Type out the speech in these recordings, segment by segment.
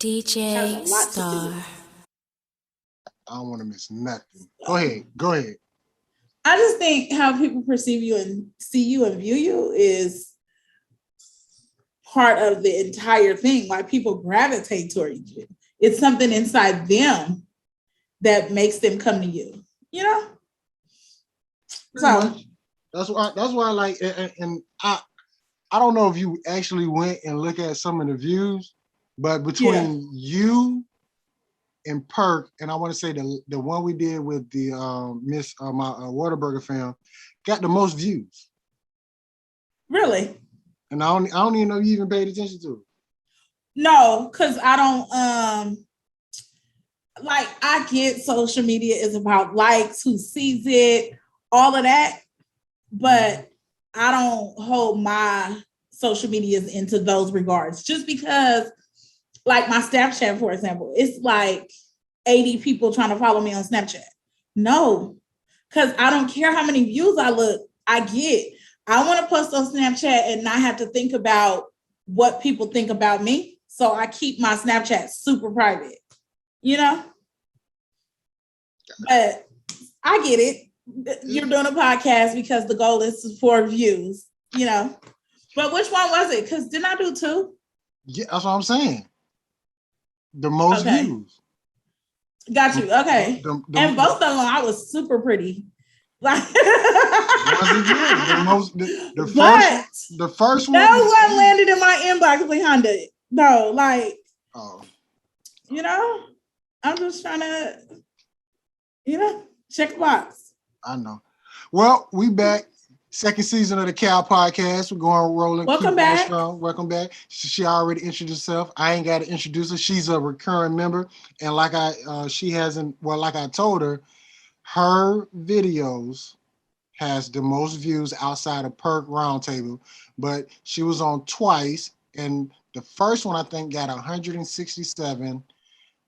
DJ Star. I don't want to miss nothing. Go ahead. I just think how people perceive you and see you and view you is part of the entire thing. Why people gravitate towards you. It's something inside them that makes them come to you. You know. So that's why I like, and I don't know if you actually went and look at some of the views, but between you and Perk, and I want to say the one we did with the Miss my Whataburger film got the most views. Really? And I don't even know you even paid attention to it. No, because I don't like, I get social media is about likes, who sees it, all of that, but I don't hold my social medias into those regards. Just because, like my Snapchat, for example, it's like 80 people trying to follow me on Snapchat. No, because I don't care how many views I get. I want to post on Snapchat and not have to think about what people think about me. So I keep my Snapchat super private, you know? But I get it. You're doing a podcast because the goal is for views, you know? But which one was it? Because didn't I do two? Yeah, that's what I'm saying. The most views. Got you. Okay. And both of them, I was super pretty. Like the first one. No one landed in my inbox behind it. No, like, you know, I'm just trying to, check the box. I know. Well, we back. Second season of the Cal Podcast. We're going rolling. Welcome back. Welcome back. She already introduced herself. I ain't got to introduce her. She's a recurring member. And like I told her, her videos has the most views outside of Perk Roundtable, but she was on twice. And the first one, I think, got 167.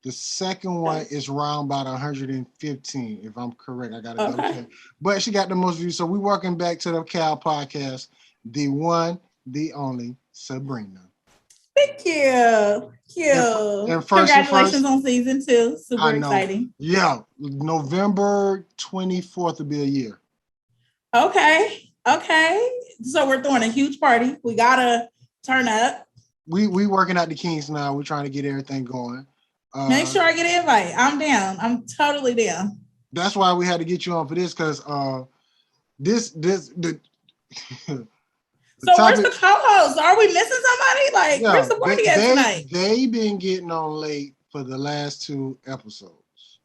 The second one is around about 115, if I'm correct. I got to double check. But she got the most views. So we welcome back to the Cal Podcast, the one, the only Sabrina. Thank you. And congratulations on season 2. Super exciting. Yeah. November 24th will be a year. Okay. So we're throwing a huge party. We got to turn up. We working out the kinks now. We're trying to get everything going. Make sure I get an invite. I'm down. I'm totally down. That's why we had to get you on for this, because So where's the co-host? Are we missing somebody? Like, where's the party at tonight? They've been getting on late for the last 2 episodes.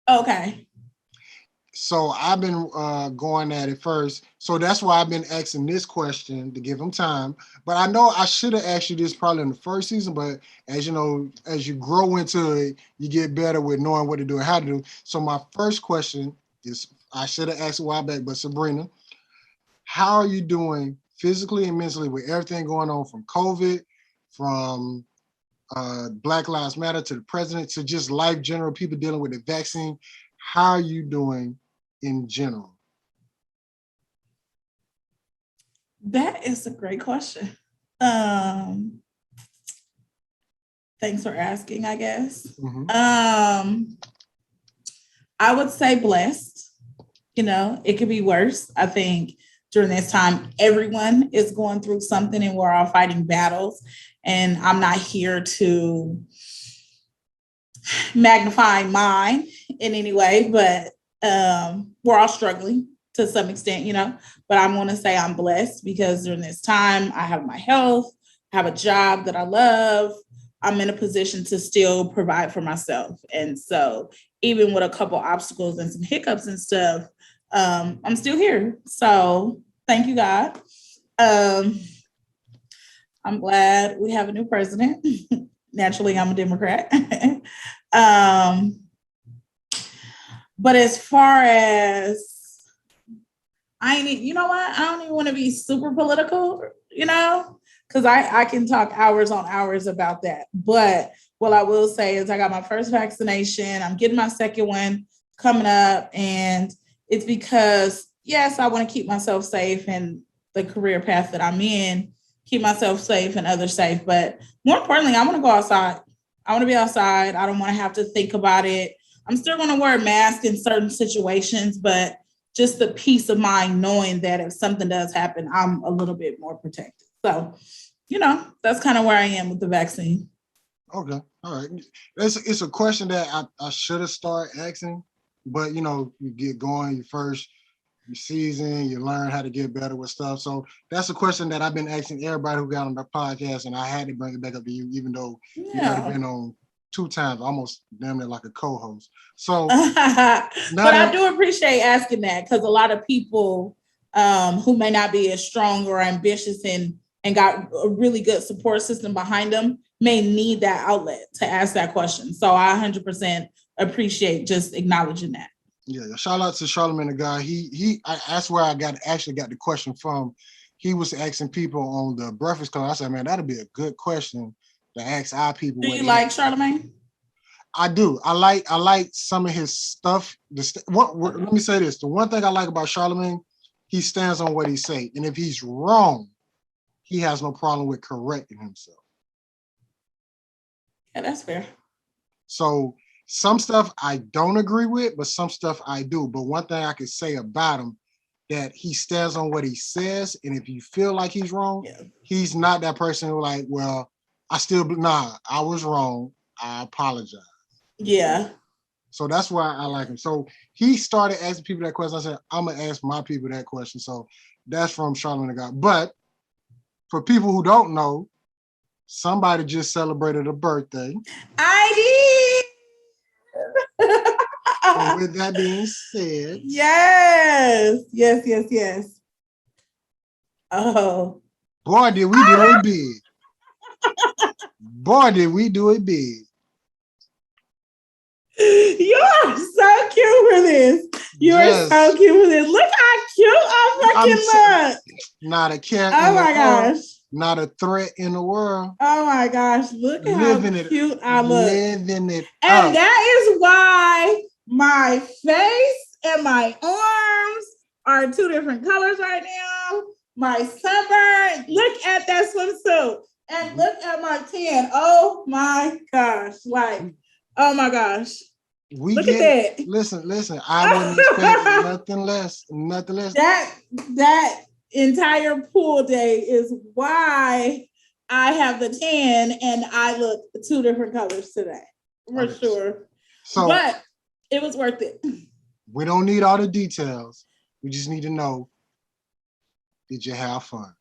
Okay. So I've been going at it first. So that's why I've been asking this question to give them time. But I know I should have asked you this probably in the first season, but as you know, as you grow into it, you get better with knowing what to do and how to do. So my first question is, I should have asked a while back, but Sabrina, how are you doing physically and mentally with everything going on from COVID, from Black Lives Matter to the president, to just life general, people dealing with the vaccine? How are you doing in general? That is a great question. Thanks for asking, I guess. Mm-hmm. I would say blessed. It could be worse. I think during this time, everyone is going through something and we're all fighting battles. And I'm not here to magnify mine in any way, but we're all struggling to some extent, but I'm going to say I'm blessed because during this time I have my health, I have a job that I love. I'm in a position to still provide for myself. And so even with a couple obstacles and some hiccups and stuff, I'm still here. So thank you, God. I'm glad we have a new president. Naturally, I'm a Democrat. But as far as I don't even want to be super political, because I can talk hours on hours about that. But what I will say is I got my first vaccination. I'm getting my second one coming up. And it's because, yes, I want to keep myself safe and the career path that I'm in, keep myself safe and others safe. But more importantly, I want to go outside. I want to be outside. I don't want to have to think about it. I'm still going to wear a mask in certain situations, but just the peace of mind knowing that if something does happen, I'm a little bit more protected. So, that's kind of where I am with the vaccine. Okay. All right. It's a question that I should have started asking, but you get going, your season, you learn how to get better with stuff. So that's a question that I've been asking everybody who got on the podcast, and I had to bring it back up to you, even though you've already been on 2 times, almost damn near like a co-host. So but I do appreciate asking that, because a lot of people who may not be as strong or ambitious and got a really good support system behind them may need that outlet to ask that question. So I 100% appreciate just acknowledging that. Yeah, shout out to Charlamagne the guy. That's where I actually got the question from. He was asking people on the Breakfast Club. I said, man, that'd be a good question to ask our people. Do you like Charlamagne? I do. I like some of his stuff. Let me say this: the one thing I like about Charlamagne, he stands on what he say, and if he's wrong, he has no problem with correcting himself. Yeah, that's fair. So some stuff I don't agree with, but some stuff I do. But one thing I could say about him, that he stands on what he says, and if you feel like he's wrong, he's not that person who I was wrong. I apologize. Yeah. So that's why I like him. So he started asking people that question. I said, I'm gonna ask my people that question. So that's from Charlamagne the guy. But for people who don't know, somebody just celebrated a birthday. I did. So with that being said. Yes. Oh. Boy, did we do it big. Boy, did we do it big. You are so cute for this. You are so cute for this. Look how cute I fucking look. Not a care. Oh my gosh. Not a threat in the world. Oh my gosh. Look how cute I look. Living it and up. That is why my face and my arms are 2 different colors right now. My sunburn. Look at that swimsuit. And look at my tan. Oh my gosh. Oh my gosh. Look at that. Listen. I wouldn't expect nothing less. That entire pool day is why I have the tan and I look 2 different colors today. For sure. So, but it was worth it. We don't need all the details. We just need to know, did you have fun?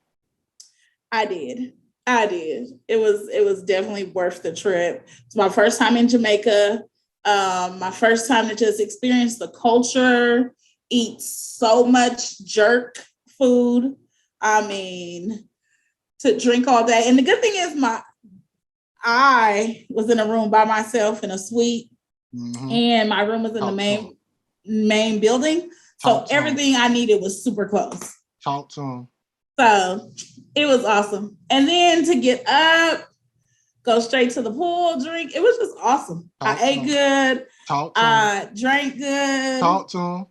I did. It was definitely worth the trip. It's my first time in Jamaica. My first time to just experience the culture, eat so much jerk food. I mean, to drink all day. And the good thing is I was in a room by myself in a suite, and my room was in the main building. So everything I needed was super close. Talk to him. So it was awesome. And then to get up, go straight to the pool, drink. It was just awesome. I ate good. Drank good. Talk to him.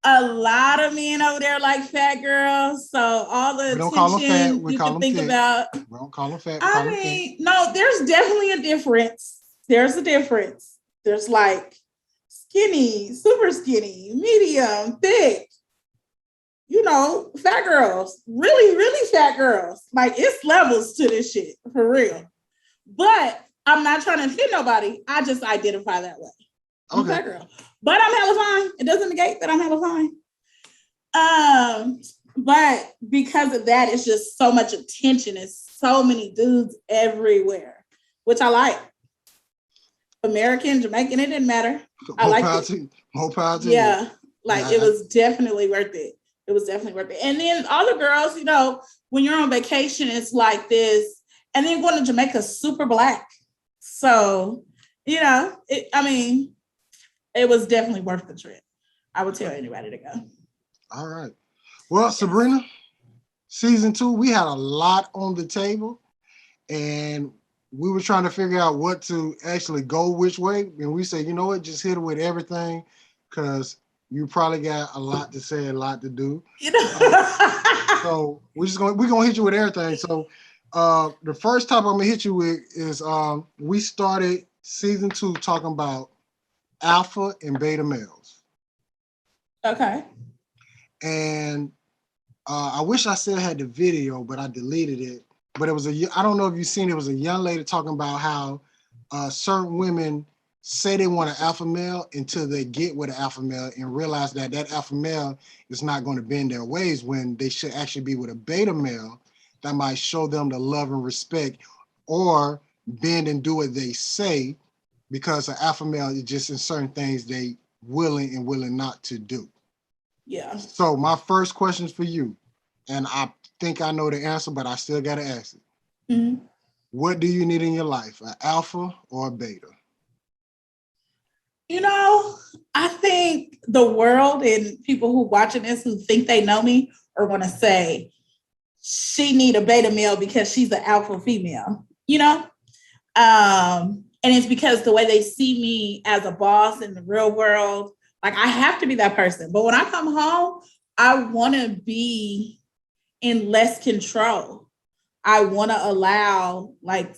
A lot of men over there like fat girls. So all the attention you can think about. We don't call them fat. I mean, no, there's definitely a difference. There's a difference. There's like skinny, super skinny, medium, thick. Fat girls, really, really fat girls. Like, it's levels to this shit, for real. But I'm not trying to offend nobody. I just identify that way. I'm a fat girl. But I'm hella fine. It doesn't negate that I'm hella fine. But because of that, it's just so much attention. It's so many dudes everywhere, which I like. American, Jamaican, it didn't matter. I like it. More power to you. It was definitely worth it. It was definitely worth it. And then all the girls, when you're on vacation, it's like this. And then going to Jamaica, super black. So, it was definitely worth the trip. I would tell anybody to go. All right. Well, Sabrina, season 2, we had a lot on the table. And we were trying to figure out what to actually go which way. And we said, you know what, just hit it with everything, because you probably got a lot to say, a lot to do. So we're gonna hit you with everything. So The first topic I'm gonna hit you with is we started season 2 talking about alpha and beta males. Okay. And I wish I still had the video, but I deleted it. But it was I don't know if you've seen it, was a young lady talking about how certain women say they want an alpha male until they get with an alpha male and realize that that alpha male is not going to bend their ways, when they should actually be with a beta male that might show them the love and respect, or bend and do what they say, because an alpha male is just in certain things they willing and willing not to do. Yeah. So my first question is for you, and I think I know the answer, but I still got to ask it. Mm-hmm. What do you need in your life, an alpha or a beta? You know, I think the world and people who watching this who think they know me are going to say she need a beta male because she's an alpha female, you know? And it's because the way they see me as a boss in the real world, like I have to be that person. But when I come home, I want to be in less control. I want to allow like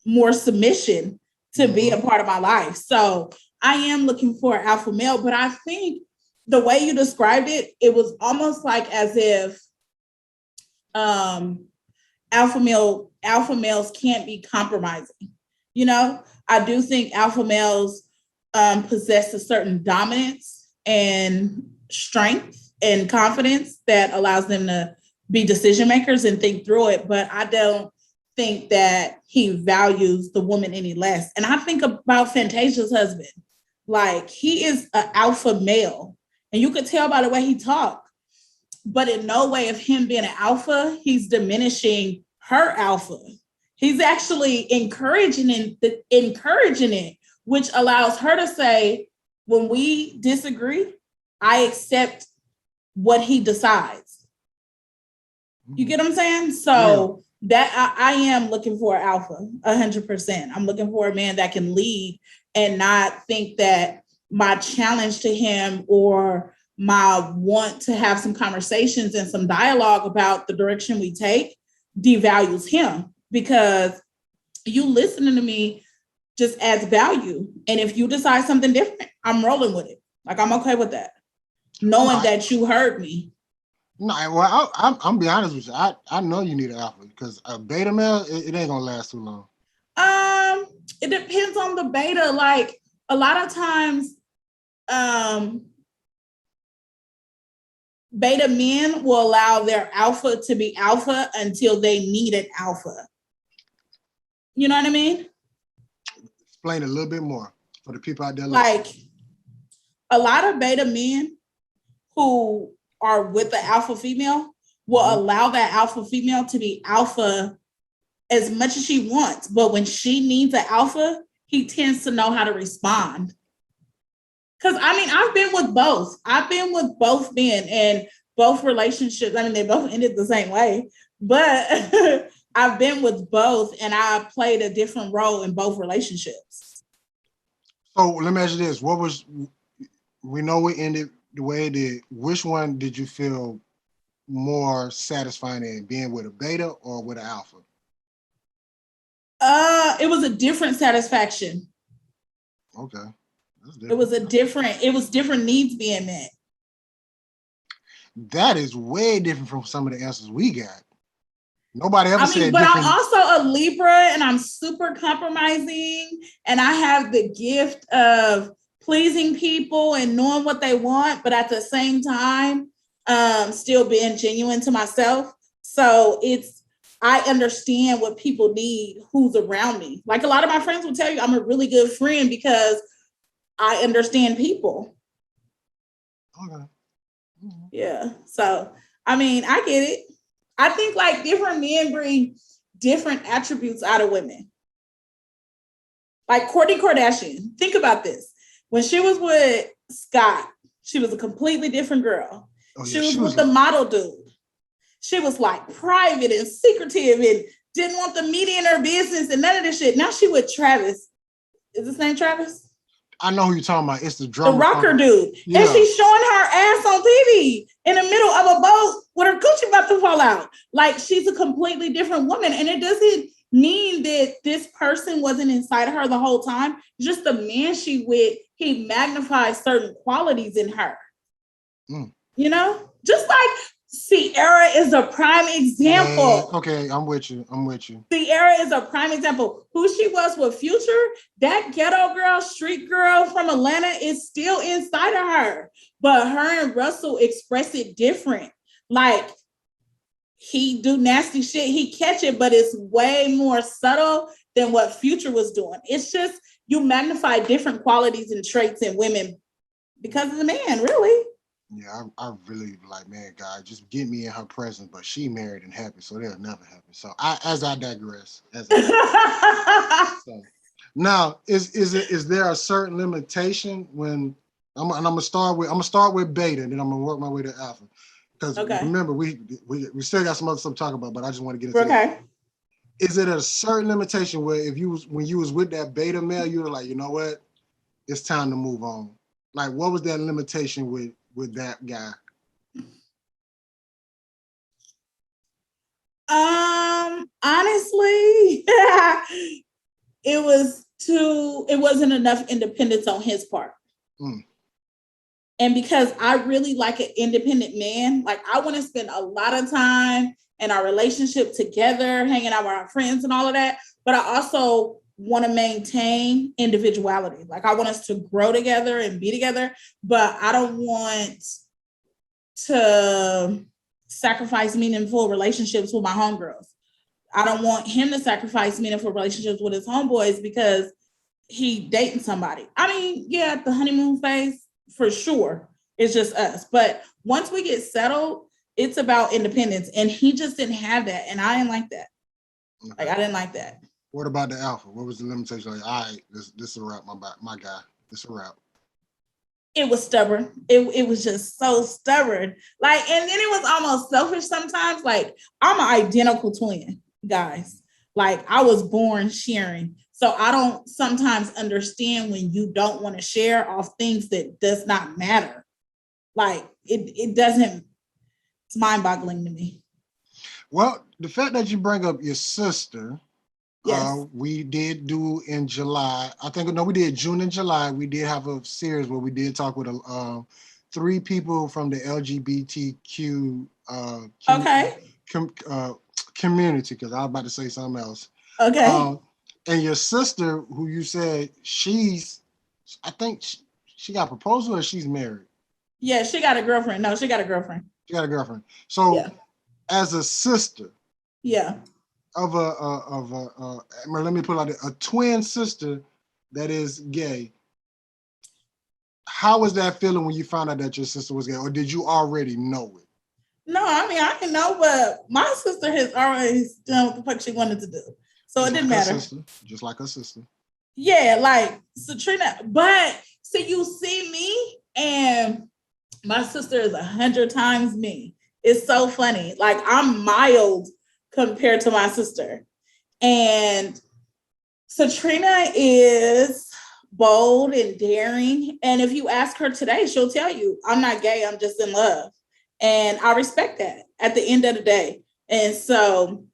more submission to be a part of my life. So I am looking for an alpha male, but I think the way you described it, it was almost like as if alpha males can't be compromising. You know, I do think alpha males possess a certain dominance and strength and confidence that allows them to be decision makers and think through it. But I don't think that he values the woman any less. And I think about Fantasia's husband. Like, he is an alpha male, and you could tell by the way he talked. But in no way of him being an alpha, he's diminishing her alpha. He's actually encouraging it, which allows her to say, when we disagree, I accept what he decides. You get what I'm saying? So that I am looking for an alpha, 100%. I'm looking for a man that can lead and not think that my challenge to him or my want to have some conversations and some dialogue about the direction we take devalues him, because you listening to me just adds value. And if you decide something different, I'm rolling with it. Like, I'm okay with that, knowing that you heard me. No, well, I'm be honest with you. I know you need an alpha, because a beta male, it ain't gonna last too long. It depends on the beta. Like, a lot of times, beta men will allow their alpha to be alpha until they need an alpha. You know what I mean? Explain a little bit more for the people out there. Like, a lot of beta men who are with the alpha female will allow that alpha female to be alpha as much as she wants. But when she needs an alpha, he tends to know how to respond. Because, I mean, I've been with both. I've been with both men, and both relationships, I mean, they both ended the same way. But I've been with both, and I played a different role in both relationships. So let me ask you this. We know it ended the way it did. Which one did you feel more satisfying in, being with a beta or with an alpha? It was a different satisfaction. Okay. It was different needs being met. That is way different from some of the answers we got. Nobody ever said but different. I'm also a Libra, and I'm super compromising, and I have the gift of pleasing people and knowing what they want, but at the same time, still being genuine to myself. So I understand what people need who's around me. Like, a lot of my friends will tell you I'm a really good friend because I understand people. Okay. Yeah. So, I mean, I get it. I think like different men bring different attributes out of women. Like Kourtney Kardashian. Think about this. When she was with Scott, she was a completely different girl. She was with the model dude. She was like private and secretive and didn't want the media in her business and none of this shit. Now she with Travis. Is his name Travis? I know who you're talking about. It's the The drummer. rocker dude. Yeah. And she's showing her ass on TV in the middle of a boat with her coochie about to fall out. Like, she's a completely different woman. And it doesn't mean that this person wasn't inside of her the whole time. Just the man she with, he magnifies certain qualities in her. You know? Just like Sierra is a prime example. Yeah, okay, I'm with you. Sierra is a prime example. Who she was with Future, that ghetto girl, street girl from Atlanta is still inside of her. But her and Russell express it different. Like, he do nasty shit, he catch it, but it's way more subtle than what Future was doing. It's just you magnify different qualities and traits in women because of the man, really. Yeah, I really like, man, God, just get me in her presence, but she married and happy, so that'll never happen. So I digress. So now, is there a certain limitation when I'm gonna start with beta, and then I'm gonna work my way to alpha? Because remember, we still got some other stuff to talk about, but I just want to get into that. Is it a certain limitation where when you was with that beta male, you were like, you know what, it's time to move on? Like, what was that limitation with that guy? Honestly, it wasn't enough independence on his part. And because I really like an independent man, like, I want to spend a lot of time in our relationship together, hanging out with our friends and all of that. But I also want to maintain individuality. Like, I want us to grow together and be together, but I don't want to sacrifice meaningful relationships with my homegirls. I don't want him to sacrifice meaningful relationships with his homeboys because he dating somebody. I mean, yeah, the honeymoon phase, for sure, it's just us. But once we get settled, it's about independence. And he just didn't have that. And I didn't like that. Okay. Like, I didn't like that. What about the alpha? What was the limitation? Like, all right, this is a wrap, my guy. This is a wrap. It was stubborn. It was just so stubborn. Like, and then it was almost selfish sometimes. Like, I'm an identical twin, guys. Like, I was born sharing. So I don't sometimes understand when you don't want to share off things that does not matter. Like, it doesn't, it's mind-boggling to me. Well, the fact that you bring up your sister, yes. We did do in July. I think, no, we did June and July. We did have a series where we did talk with 3 people from the LGBTQ community, because I was about to say something else. Okay. And your sister, who you said I think she got proposal, or she's married? Yeah, she got a girlfriend. No, she got a girlfriend. She got a girlfriend. So, as a sister, of let me put it like a twin sister that is gay, how was that feeling when you found out that your sister was gay, or did you already know it? No, I mean, I didn't know, but my sister has already done what the fuck she wanted to do. So it didn't matter. Just like her sister. Yeah, like Sabrina. But so you see me, and my sister is 100 times me. It's so funny. Like, I'm mild compared to my sister. And Sabrina is bold and daring. And if you ask her today, she'll tell you, I'm not gay, I'm just in love. And I respect that at the end of the day. And so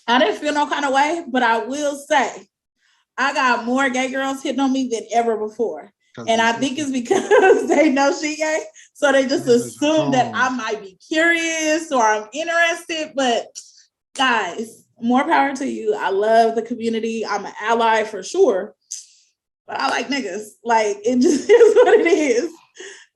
I didn't feel no kind of way, but I will say I got more gay girls hitting on me than ever before. And I think it's because they know she gay. So they just assume that I might be curious or I'm interested. But guys, more power to you. I love the community. I'm an ally for sure. But I like niggas. Like, it just is what it is.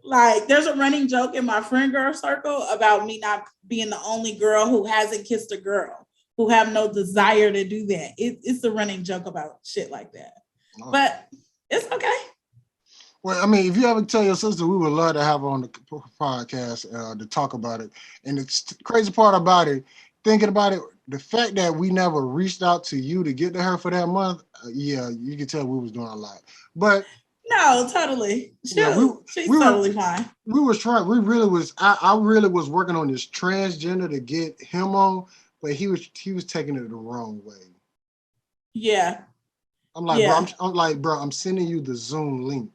Like, there's a running joke in my friend girl circle about me not being the only girl who hasn't kissed a girl, who have no desire to do that. It's a running joke about shit like that. Oh. But it's okay. Well, I mean, if you ever tell your sister, we would love to have her on the podcast to talk about it. And the crazy part about it, thinking about it, the fact that we never reached out to you to get to her for that month, you can tell we was doing a lot. But no, totally. She's totally fine. We was trying. We really was. I really was working on this transgender to get him on, but he was taking it the wrong way. Yeah. I'm like, bro. I'm sending you the Zoom link.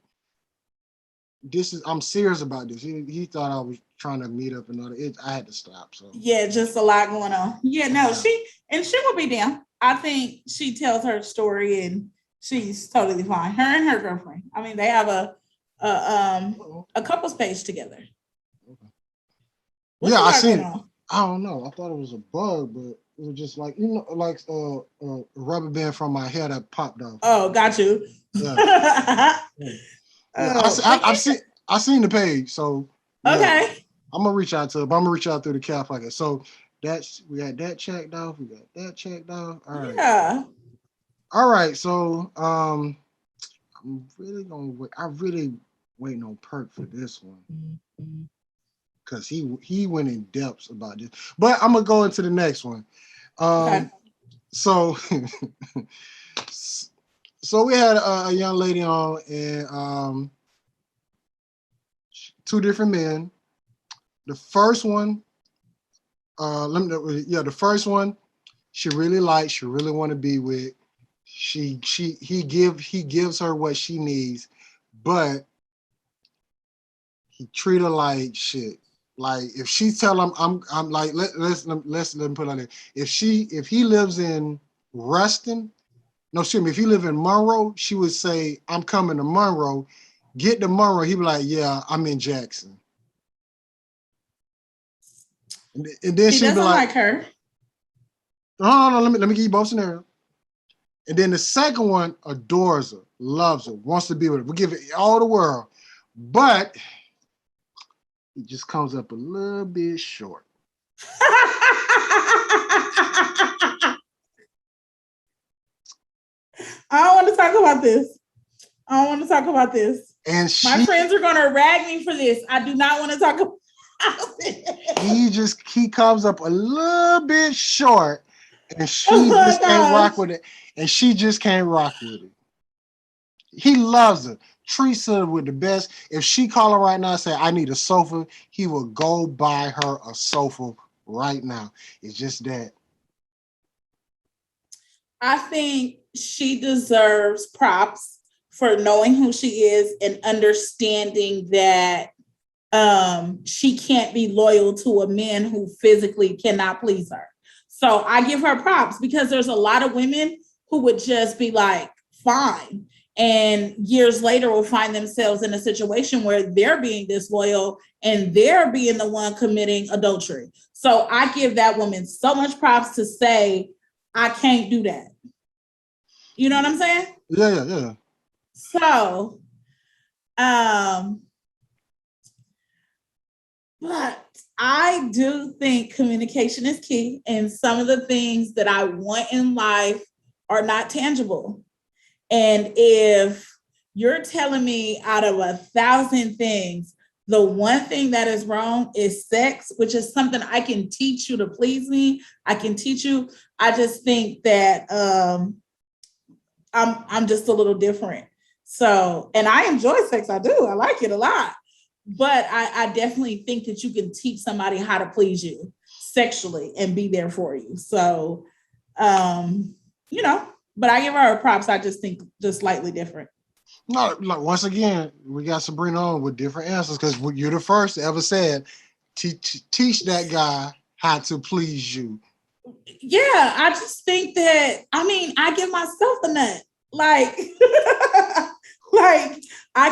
I'm serious about this. He thought I was trying to meet up and all that. I had to stop. So yeah, just a lot going on. Yeah, no, she will be down. I think she tells her story and she's totally fine. Her and her girlfriend. I mean, they have a couples page together. Okay. What Yeah, you I got seen going it. on? I don't know. I thought it was a bug, but it was just like like a rubber band from my hair that popped off. Oh, got you. Yeah, yeah. Yeah, But I seen the page, so yeah, okay. I'm gonna reach out to her, but I'm gonna reach out through the Cal Pocket. So we got that checked off. We got that checked off. Yeah. All right. So I'm really gonna wait. I really waiting on Perk for this one because he went in depths about this. But I'm gonna go into the next one. Okay. So so we had a young lady on and two different men. The first one, the first one, she really likes, she really want to be with. He gives her what she needs, but he treat her like shit. Like if she tell him I'm like let me put it on there. If he lives in Ruston, no, excuse me, if he live in Monroe, she would say, I'm coming to Monroe. Get to Monroe. He'd be like, yeah, I'm in Jackson. And then He she'd be doesn't like, like her. no, let me give you both scenarios. And then the second one adores her, loves her, wants to be with her. We give it all the world. But it just comes up a little bit short. I don't want to talk about this. I don't want to talk about this. And My friends are going to rag me for this. I do not want to talk about it. He comes up a little bit short, and she Oh my just can't rock gosh. with it. And she just can't rock with it. He loves her, treats her with the best. If she call her right now and say, I need a sofa, he will go buy her a sofa right now. It's just that. I think she deserves props for knowing who she is and understanding that she can't be loyal to a man who physically cannot please her. So I give her props because there's a lot of women who would just be like, fine. And years later will find themselves in a situation where they're being disloyal and they're being the one committing adultery. So I give that woman so much props to say, I can't do that. You know what I'm saying? Yeah. So, but I do think communication is key, and some of the things that I want in life are not tangible. And if you're telling me out of 1,000 things, the one thing that is wrong is sex, which is something I can teach you to please me. I can teach you. I just think that I'm just a little different. So, and I enjoy sex. I do. I like it a lot. But I definitely think that you can teach somebody how to please you sexually and be there for you. So, you know, but I give her props. I just think just slightly different. No, like once again, we got Sabrina on with different answers because you're the first to ever said, teach that guy how to please you. Yeah, I just think that, I mean, I give myself a nut. Like, like I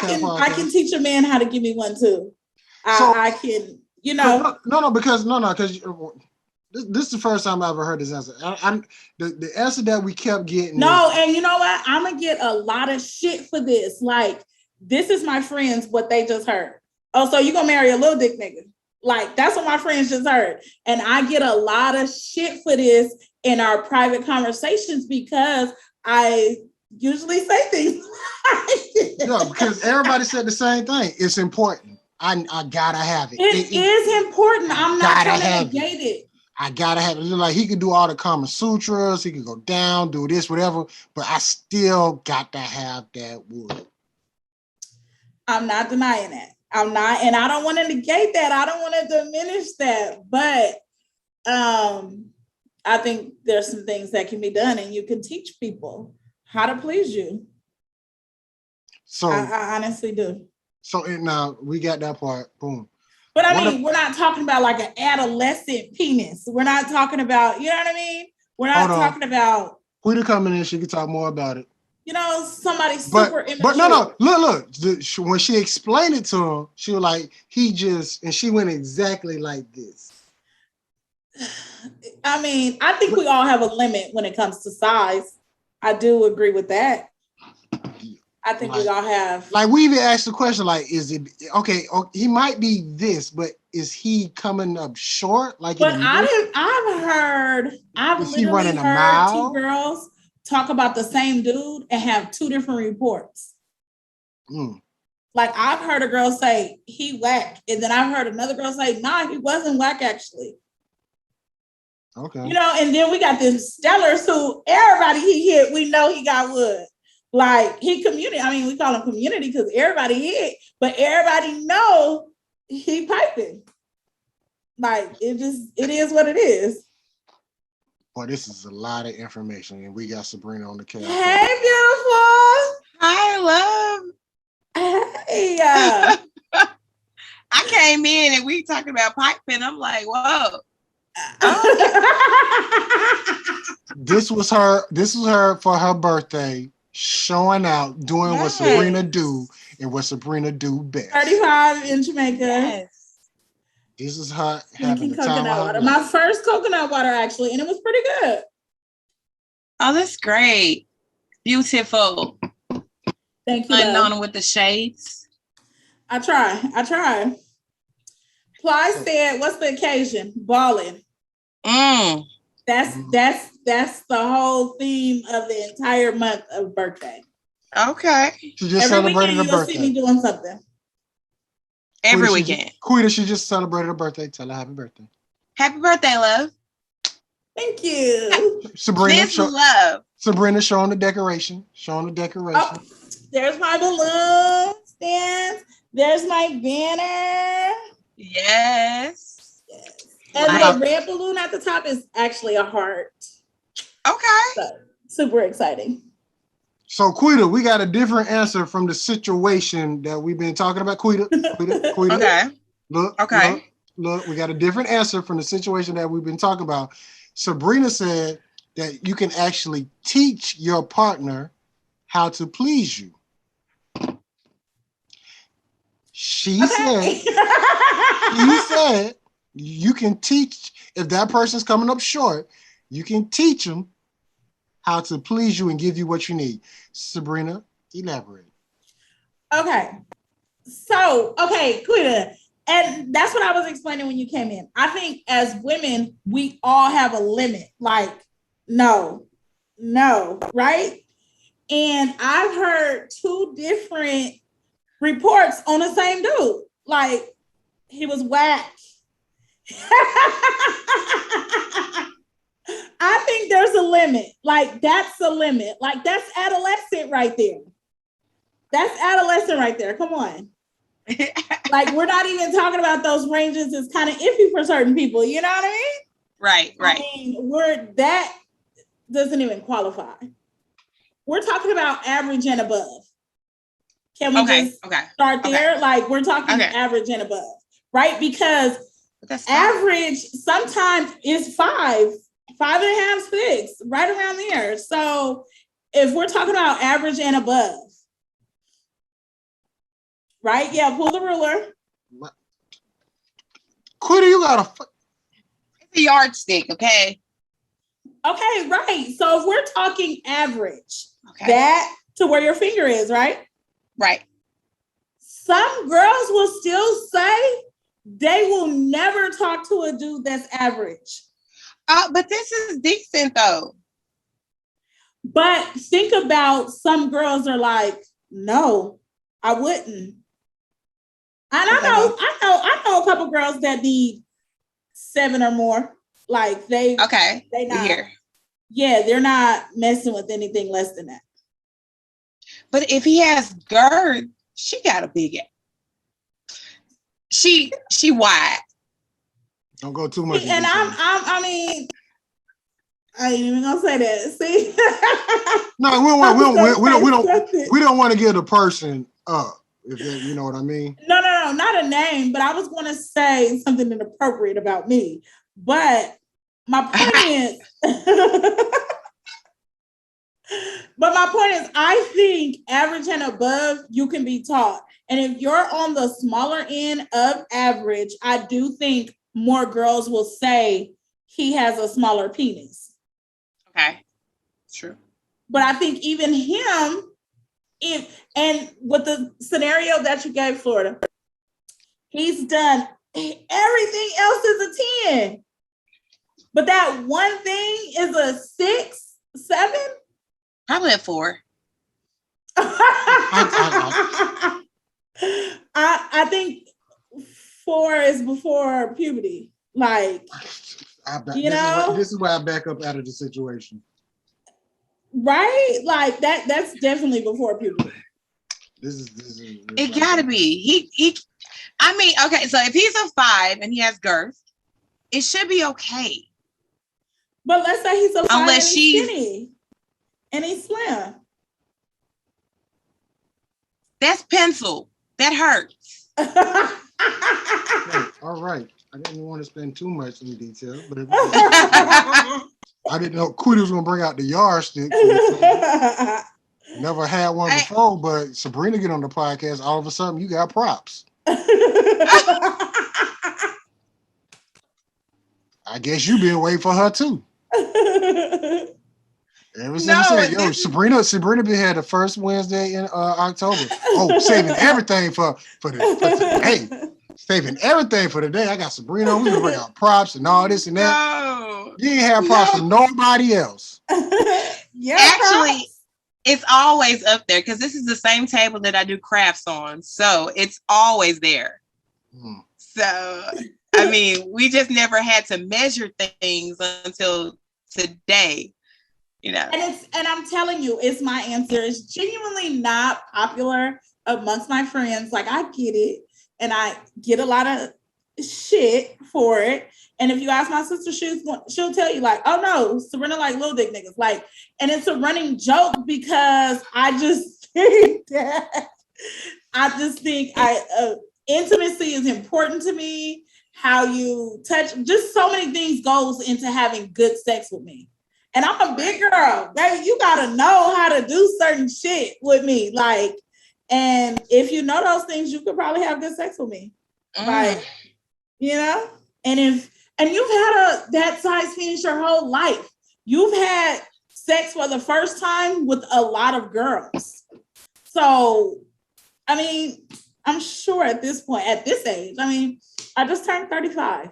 can teach a man how to give me one too. I can, you know. Because this is the first time I ever heard this answer. The answer that we kept getting. No, and you know what? I'm gonna get a lot of shit for this. Like, this is my friends, what they just heard. Oh, so you gonna marry a little dick nigga? Like, that's what my friends just heard. And I get a lot of shit for this in our private conversations because I usually say things No, because everybody said the same thing. It's important. I gotta have it. It is important. I'm not trying to negate it. I gotta have it. Like he could do all the Kama Sutras, he could go down, do this, whatever, but I still got to have that wood. I'm not denying that. I'm not, and I don't want to negate that. I don't want to diminish that. But I think there's some things that can be done, and you can teach people how to please you. So I honestly do. So now we got that part. Boom. But I mean, we're not talking about like an adolescent penis. We're not talking about, you know what I mean? We're not talking about. Quita coming in, she can talk more about it. You know, somebody super immature. But no. Look. When she explained it to him, she was like, and she went exactly like this. I mean, I think we all have a limit when it comes to size. I do agree with that. I think we all have. Like, we even asked the question, like, is it okay? He might be this, but is he coming up short? Like, but I've literally heard two girls talk about the same dude and have two different reports. Like, I've heard a girl say he whack, and then I've heard another girl say, nah, he wasn't whack actually. Okay. You know, and then we got this Stellars who everybody he hit, we know he got wood. Like, he community. I mean, we call him community because everybody hit, but everybody know he piping. Like, it is what it is. Boy, this is a lot of information, and we got Sabrina on the cast. Hey, beautiful. Hi, love. Hey. I came in and we talking about piping. I'm like, whoa. This was her for her birthday, showing out, doing what Sabrina do and what Sabrina do best. 35 in Jamaica. Yes. This is her having the time of water. My first coconut water, actually, and it was pretty good. Oh, that's great. Beautiful. Thank you. Unknown with the shades. I try. Ply said, what's the occasion? Balling. That's the whole theme of the entire month of birthday. Okay. She just celebrated her birthday. You'll see me doing something. Every weekend. Quita, she just celebrated her birthday. Tell her happy birthday. Happy birthday, love. Thank you. Sabrina, love. Sabrina showing the decoration. Oh, there's my balloon stand. There's my banner. Yes. And the red balloon at the top is actually a heart. Okay. So, super exciting. So, Quita, we got a different answer from the situation that we've been talking about. Quita. Okay. Look, we got a different answer from the situation that we've been talking about. Sabrina said that you can actually teach your partner how to please you. She said you can teach, if that person's coming up short, you can teach them how to please you and give you what you need. Sabrina, elaborate. Okay. So, Quita, and that's what I was explaining when you came in. I think as women, we all have a limit. Like, no, right? And I've heard two different reports on the same dude. Like, he was whack. I think there's a limit. Like, that's a limit. Like, that's adolescent right there. Come on. Like, we're not even talking about those ranges. It's kind of iffy for certain people. You know what I mean? Right. I mean, that doesn't even qualify. We're talking about average and above. Can we just start there? Okay. Like, we're talking average and above, right? Because average sometimes is 5.5, 6, right around there. So if we're talking about average and above, right? Yeah, pull the ruler. Quita, you got it's a yardstick, okay? Okay, right. So if we're talking average, that to where your finger is, right? Right. Some girls will still say they will never talk to a dude that's average. But this is decent though. But think about some girls are like, no, I wouldn't. And I know a couple girls that need 7 or more. Like they not here. Yeah, they're not messing with anything less than that. But if he has girth, she got a big ass. She wide. Don't go too much. And I mean, I ain't even gonna say that. See? No, we don't want to give the person If that, you know what I mean? No, not a name, but I was going to say something inappropriate about me. But my point is, I think average and above, you can be taught. And if you're on the smaller end of average, I do think more girls will say he has a smaller penis. Okay, true. But I think even him, and with the scenario that you gave Florida, he's done everything else is a 10. But that one thing is a 6, 7. Probably a 4. I think 4 is before puberty. Like, this is where I back up out of the situation. Right? Like that's definitely before puberty. This is it gotta be. He I mean, okay, so if he's a 5 and he has girth, it should be okay. But let's say he's a 5 unless and he's skinny and he's slim. That's pencil. That hurts. Okay, all right. I didn't want to spend too much in detail, but I didn't know Quiddy was going to bring out the yardstick. Never had one before, but Sabrina get on the podcast, all of a sudden you got props. I guess you been waiting for her too. Ever since I said, yo, Sabrina been here the first Wednesday in October. Oh, saving everything for today. Saving everything for today. I got Sabrina. We gonna bring out props and all this and that. No. You ain't have props from nobody else. Yeah, actually, props. It's always up there because this is the same table that I do crafts on. So it's always there. So, I mean, we just never had to measure things until today. You know. And I'm telling you, it's my answer. It's genuinely not popular amongst my friends. Like, I get it. And I get a lot of shit for it. And if you ask my sister, she'll tell you, like, oh no, Sabrina like little dick niggas. Like, and it's a running joke because I just think intimacy is important to me. How you touch, just so many things goes into having good sex with me. And I'm a big girl, baby. You gotta know how to do certain shit with me. Like, and if you know those things, you could probably have good sex with me. Like, you know? And you've had that size penis your whole life. You've had sex for the first time with a lot of girls. So, I mean, I'm sure at this point, at this age, I mean, I just turned 35.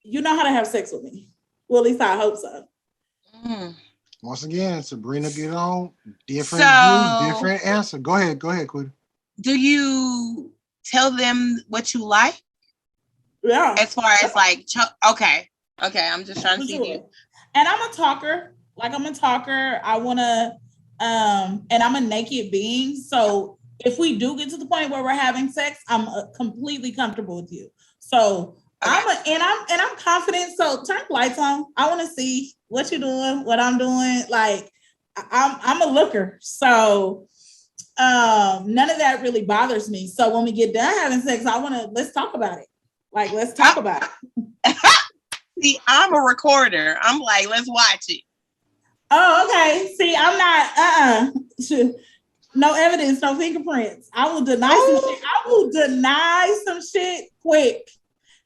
You know how to have sex with me. Well, at least I hope so. Once again, Sabrina get on. Different view, different answer. Go ahead, Quiddy. Do you tell them what you like? Yeah. As far as like, okay, I'm just trying to see you. And I'm a talker. Like, I'm a talker. I want to, and I'm a naked being. So if we do get to the point where we're having sex, I'm completely comfortable with you. So I'm confident. So turn the lights on. I want to see what you're doing, what I'm doing. Like, I'm a looker. So none of that really bothers me. So when we get done having sex, let's talk about it. Like, let's talk about it. See, I'm a recorder. I'm like, let's watch it. Oh, okay. See, I'm not, no evidence, no fingerprints. I will deny some shit. I will deny some shit quick.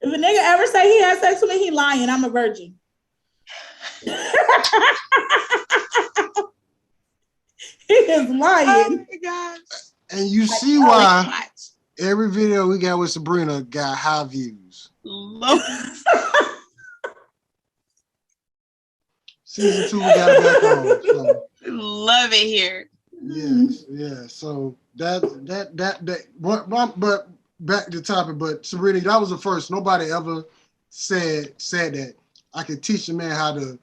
If a nigga ever say he had sex with me, he lying. I'm a virgin. He is lying. Oh my gosh. And you see why every video we got with Sabrina got high views. Season 2, we got it back on. So. Love it here. Yes, yeah. So but back to the topic. But Sabrina, that was the first. Nobody ever said that I could teach a man how to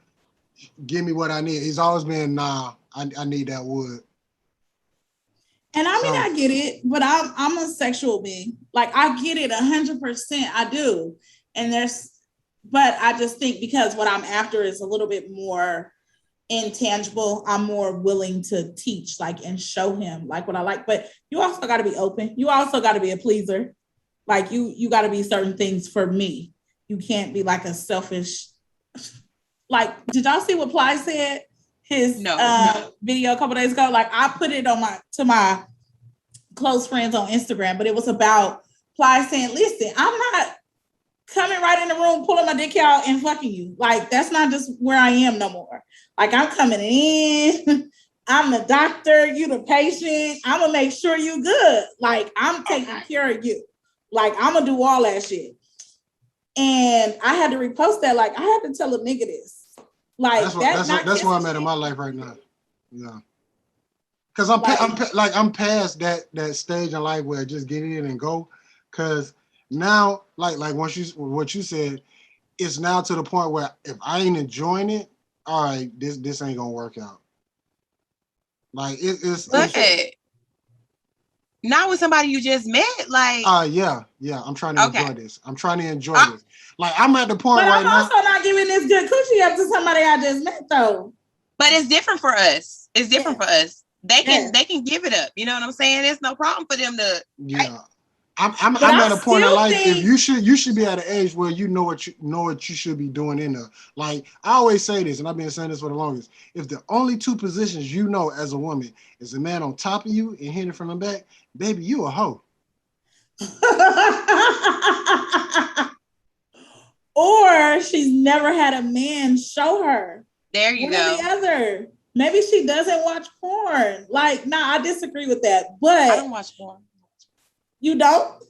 give me what I need. He's always been, nah, I need that wood. And I mean, I get it, but I'm a sexual being. Like, I get it 100%. I do. And but I just think because what I'm after is a little bit more intangible, I'm more willing to teach, like, and show him like what I like. But you also got to be open. You also got to be a pleaser. Like you got to be certain things for me. You can't be like a selfish. Like, did y'all see what Ply said? His video a couple days ago. Like, I put it on my close friends on Instagram, but it was about Ply saying, "Listen, I'm not coming right in the room, pulling my dick out and fucking you. Like, that's not just where I am no more. Like, I'm coming in. I'm the doctor, you the patient. I'm gonna make sure you good. Like, I'm taking care of you. Like, I'm gonna do all that shit." And I had to repost that. Like, I had to tell a nigga this. Like, that's where I'm at in my life right now. Yeah. Because I'm past that stage in life where just get in and go. Because now, like what you said, it's now to the point where if I ain't enjoying it, all right, this ain't gonna work out. Like it's not with somebody you just met, like yeah, I'm trying to enjoy this. I'm trying to enjoy this. Like, I'm at the point right now. But I'm also not giving this good coochie up to somebody I just met though. But it's different for us. It's different for us. They can give it up. You know what I'm saying? It's no problem for them to. Yeah. I'm at a point in life, if you should be at an age where you know what you should be doing in there. Like, I always say this, and I've been saying this for the longest. If the only two positions you know as a woman is a man on top of you and hitting from the back, baby, you a hoe. Or she's never had a man show her. There you go. The other. Maybe she doesn't watch porn. Like, I disagree with that. But I don't watch porn. You don't?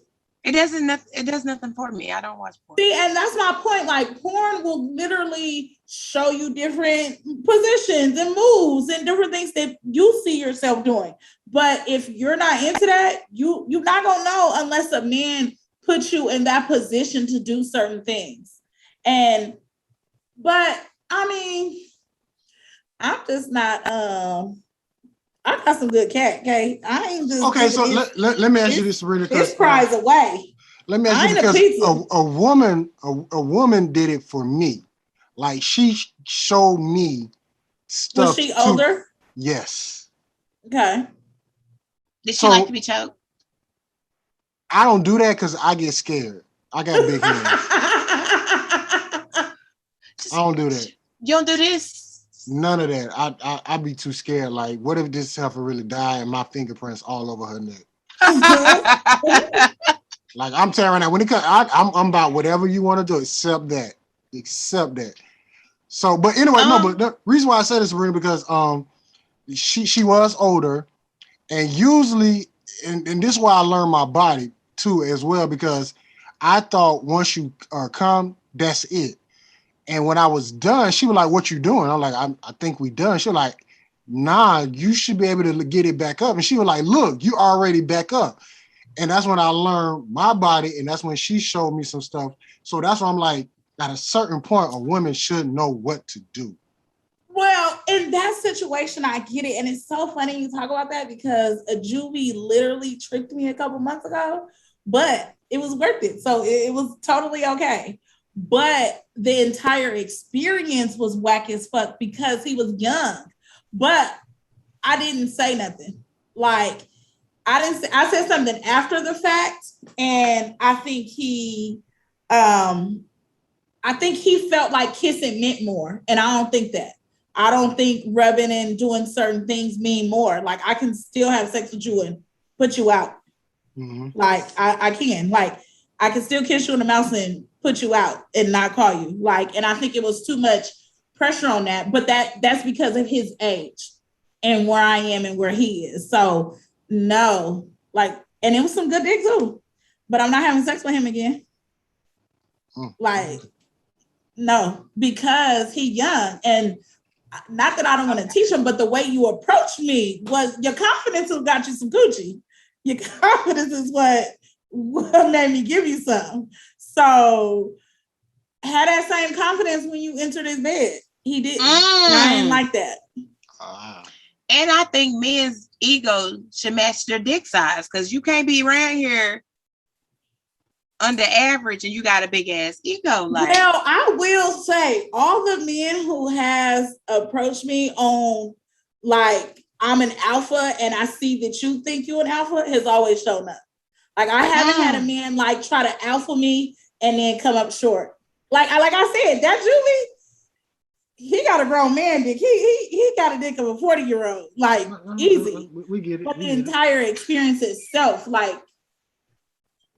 It does nothing for me. I don't watch porn. See, and that's my point. Like, porn will literally show you different positions and moves and different things that you see yourself doing. But if you're not into that, you're not gonna know unless a man puts you in that position to do certain things. But I mean, I'm just not I got some good cat, okay? I ain't just okay. So let me ask you this, Sabrina. This prize away. Let me ask you, because a woman did it for me. Like, she showed me stuff. Was she older? Yes. Okay. Did she like to be choked? I don't do that because I get scared. I got big hands. I don't do that. You don't do this? None of that. I'd be too scared. Like, what if this heifer really died and my fingerprints all over her neck? Like, I'm tearing that. When it comes, I'm about whatever you want to do, except that. So, but anyway, no. But the reason why I said this, Sabrina, because she was older, and usually, and this is why I learned my body too as well, because I thought once you come, that's it. And when I was done, she was like, "What you doing?" I'm like, I think we done. She was like, "Nah, you should be able to get it back up." And she was like, "Look, you already back up." And that's when I learned my body, and that's when she showed me some stuff. So that's why I'm like, at a certain point, a woman should know what to do. Well, in that situation, I get it. And it's so funny you talk about that, because a juvie literally tricked me a couple months ago, but it was worth it. So it was totally okay. But the entire experience was whack as fuck because he was young. But I didn't say nothing. Like, I said something after the fact, and I think he felt like kissing meant more, and I don't think that. I don't think rubbing and doing certain things mean more. Like, I can still have sex with you and put you out. Mm-hmm. Like, I can. Like, I can still kiss you in the mouth and put you out and not call you. Like, and I think it was too much pressure on that. But that's because of his age and where I am and where he is. So no, like, and it was some good dick too. But I'm not having sex with him again. Like, no, because he's young. And not that I don't want to teach him, but the way you approached me was your confidence who got you some Gucci. Your confidence is what made me give you some. So had that same confidence when you entered his bed. He didn't. And I didn't like that. And I think men's ego should match their dick size, because you can't be around here under average and you got a big ass ego. Like, well, I will say all the men who has approached me on like I'm an alpha and I see that you think you're an alpha has always shown up. Like I haven't had a man like try to alpha me and then come up short. Like I said, that Juvie, he got a grown man dick. He got a dick of a 40-year-old. Like easy. We get it. But the entire experience itself, like,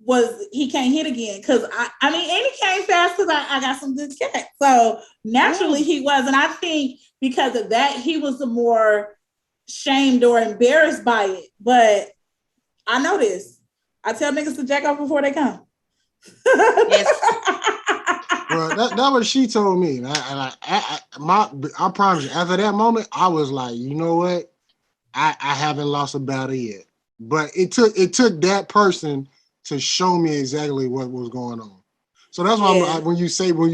was he can't hit again. Cause I mean, and he came fast because I got some good cat. So naturally he was. And I think because of that, he was the more shamed or embarrassed by it. But I know this. I tell niggas to jack off before they come. yes. Well, that was she told me. And I promise you, after that moment, I was like, you know what? I haven't lost a battle yet. But it took that person to show me exactly what was going on. So that's why when you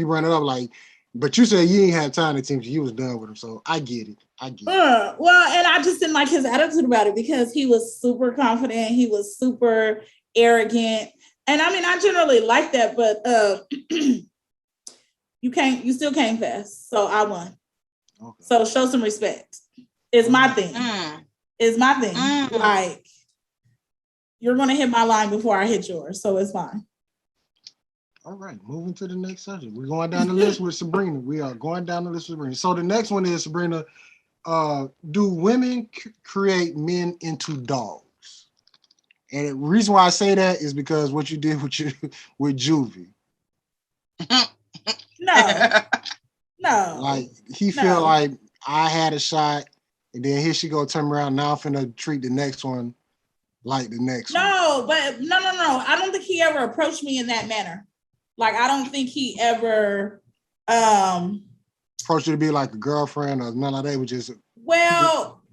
bring it up, like, but you said you didn't have time to teach you was done with him. So I get it. Well, and I just didn't like his attitude about it because he was super confident. He was super arrogant. And I mean, I generally like that, but you still came fast. So I won. Okay. So show some respect. It's my thing. It's my thing. Like, you're going to hit my line before I hit yours. So it's fine. All right. Moving to the next subject. We're going down the list with Sabrina. We are going down the list with Sabrina. So the next one is, Sabrina, do women create men into dogs? And the reason why I say that is because what you did with Juvie. No. Like, he feel like I had a shot, and then here she go turn around. Now I'm finna treat the next one like the next one. No. I don't think he ever approached me in that manner. Like, I don't think he ever approached you to be like a girlfriend or none of that. Was just well,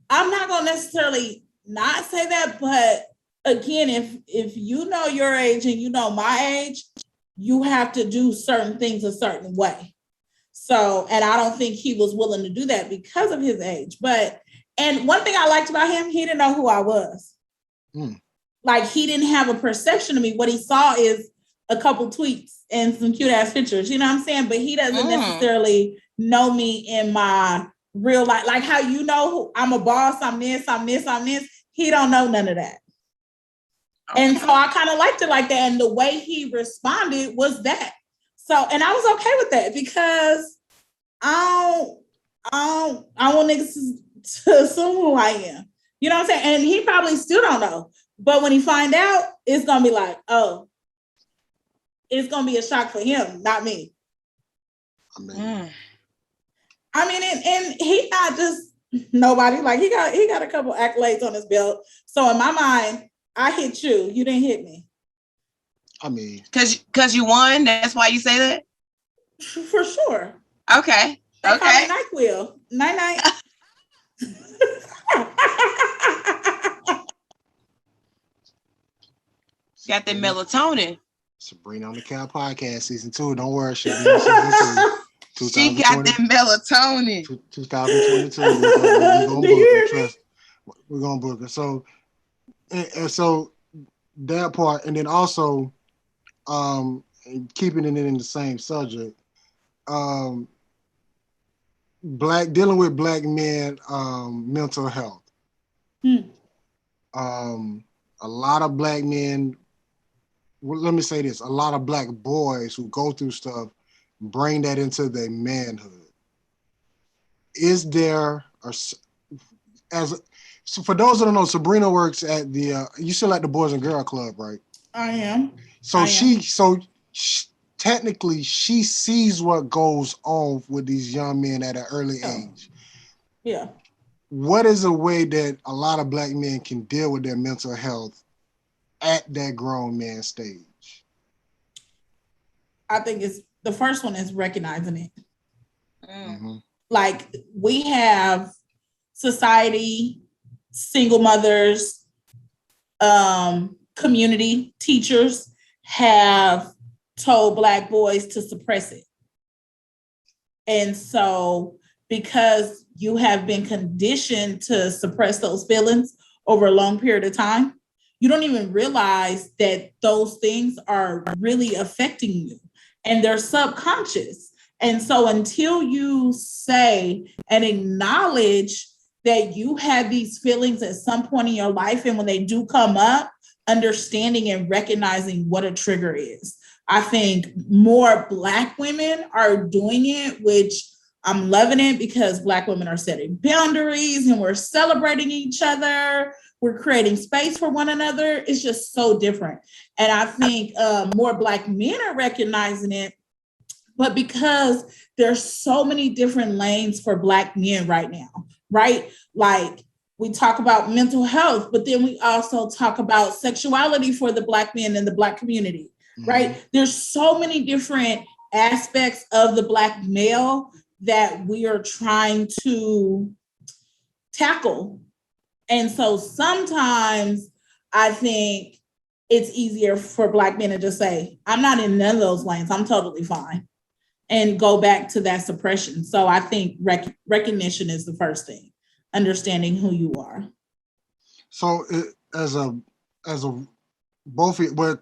I'm not gonna necessarily not say that, but again, if you know your age and you know my age, you have to do certain things a certain way. So, and I don't think he was willing to do that because of his age. And one thing I liked about him, he didn't know who I was. Like, he didn't have a perception of me. What he saw is a couple tweets and some cute ass pictures, you know what I'm saying? But he doesn't necessarily know me in my real life. Like how you know I'm a boss, I'm this. He don't know none of that. Okay. And so I kind of liked it like that. And the way he responded was that. So, and I was okay with that because I want niggas to assume who I am. You know what I'm saying? And he probably still don't know. But when he find out, it's going to be like, oh, it's going to be a shock for him, not me. I mean, and he's not just nobody. Like, he got a couple accolades on his belt. So in my mind, I hit you. You didn't hit me. I mean, because you won. That's why you say that. For sure. Okay. They call me NyQuil. Night. Got that melatonin. Sabrina on the Cow Podcast season 2. Don't worry, she'll be in season 2. She got that melatonin. 2022. We're gonna book it. Trust. We're gonna book it. So, and so that part, and then also, keeping it in the same subject, dealing with black men, mental health. A lot of black men. Well, let me say this: a lot of black boys who go through stuff bring that into their manhood. Is there so for those that don't know, Sabrina works at the you still at the Boys and Girl Club, right? I am. So technically she sees what goes on with these young men at an early age. Yeah. What is a way that a lot of black men can deal with their mental health at that grown man stage? I think the first one is recognizing it. Like, we have society, single mothers, community, teachers have told black boys to suppress it. And so because you have been conditioned to suppress those feelings over a long period of time, you don't even realize that those things are really affecting you and they're subconscious. And so until you say and acknowledge that you have these feelings at some point in your life, and when they do come up, understanding and recognizing what a trigger is. I think more Black women are doing it, which I'm loving it, because Black women are setting boundaries and we're celebrating each other. We're creating space for one another. It's just so different. And I think more Black men are recognizing it, but because there's so many different lanes for Black men right now, right? Like, we talk about mental health, but then we also talk about sexuality for the Black men in the Black community, right? There's so many different aspects of the Black male that we are trying to tackle. And so sometimes I think it's easier for Black men to just say, I'm not in none of those lanes, I'm totally fine, and go back to that suppression. So I think recognition is the first thing, understanding who you are. So as a both,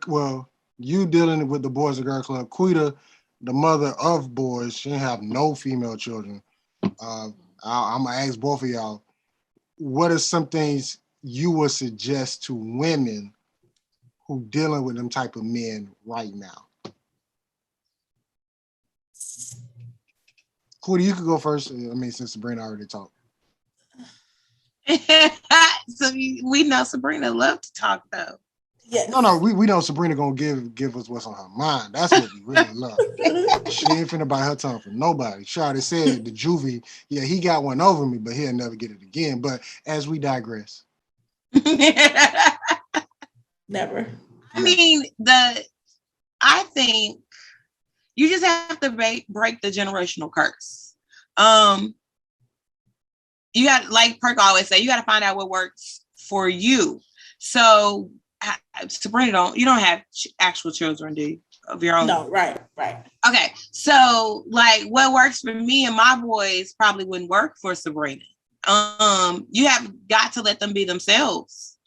well, you dealing with the Boys and Girls Club, Quita, the mother of boys, she didn't have no female children. I'm gonna ask both of y'all, what are some things you would suggest to women who dealing with them type of men right now? Quita, you could go first. I mean, since Sabrina already talked. So we know Sabrina loves to talk, though. Yes. No, we know Sabrina gonna give us what's on her mind. That's what we really love. She ain't finna bite her tongue for nobody. She already said the juvie, yeah, he got one over me, but he'll never get it again. But as we digress. Never. I mean, I think you just have to break the generational curse. You got, like Perk always say, you got to find out what works for you. So Sabrina, you don't have actual children, do you, of your own? No, right. Okay, so like what works for me and my boys probably wouldn't work for Sabrina. You have got to let them be themselves.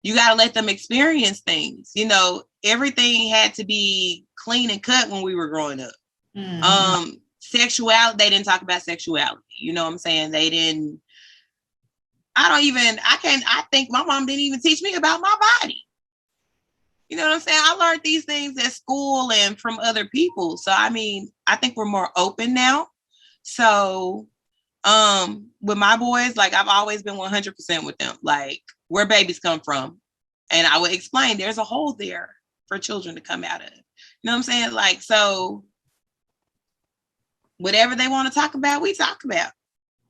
You got to let them experience things. You know, everything had to be clean and cut when we were growing up. Mm-hmm. Sexuality, they didn't talk about sexuality. You know what I'm saying? They didn't. I think my mom didn't even teach me about my body. You know what I'm saying? I learned these things at school and from other people. So, I mean, I think we're more open now. So, with my boys, like I've always been 100% with them, like where babies come from. And I would explain there's a hole there for children to come out of. You know what I'm saying? Like, so whatever they want to talk about, we talk about.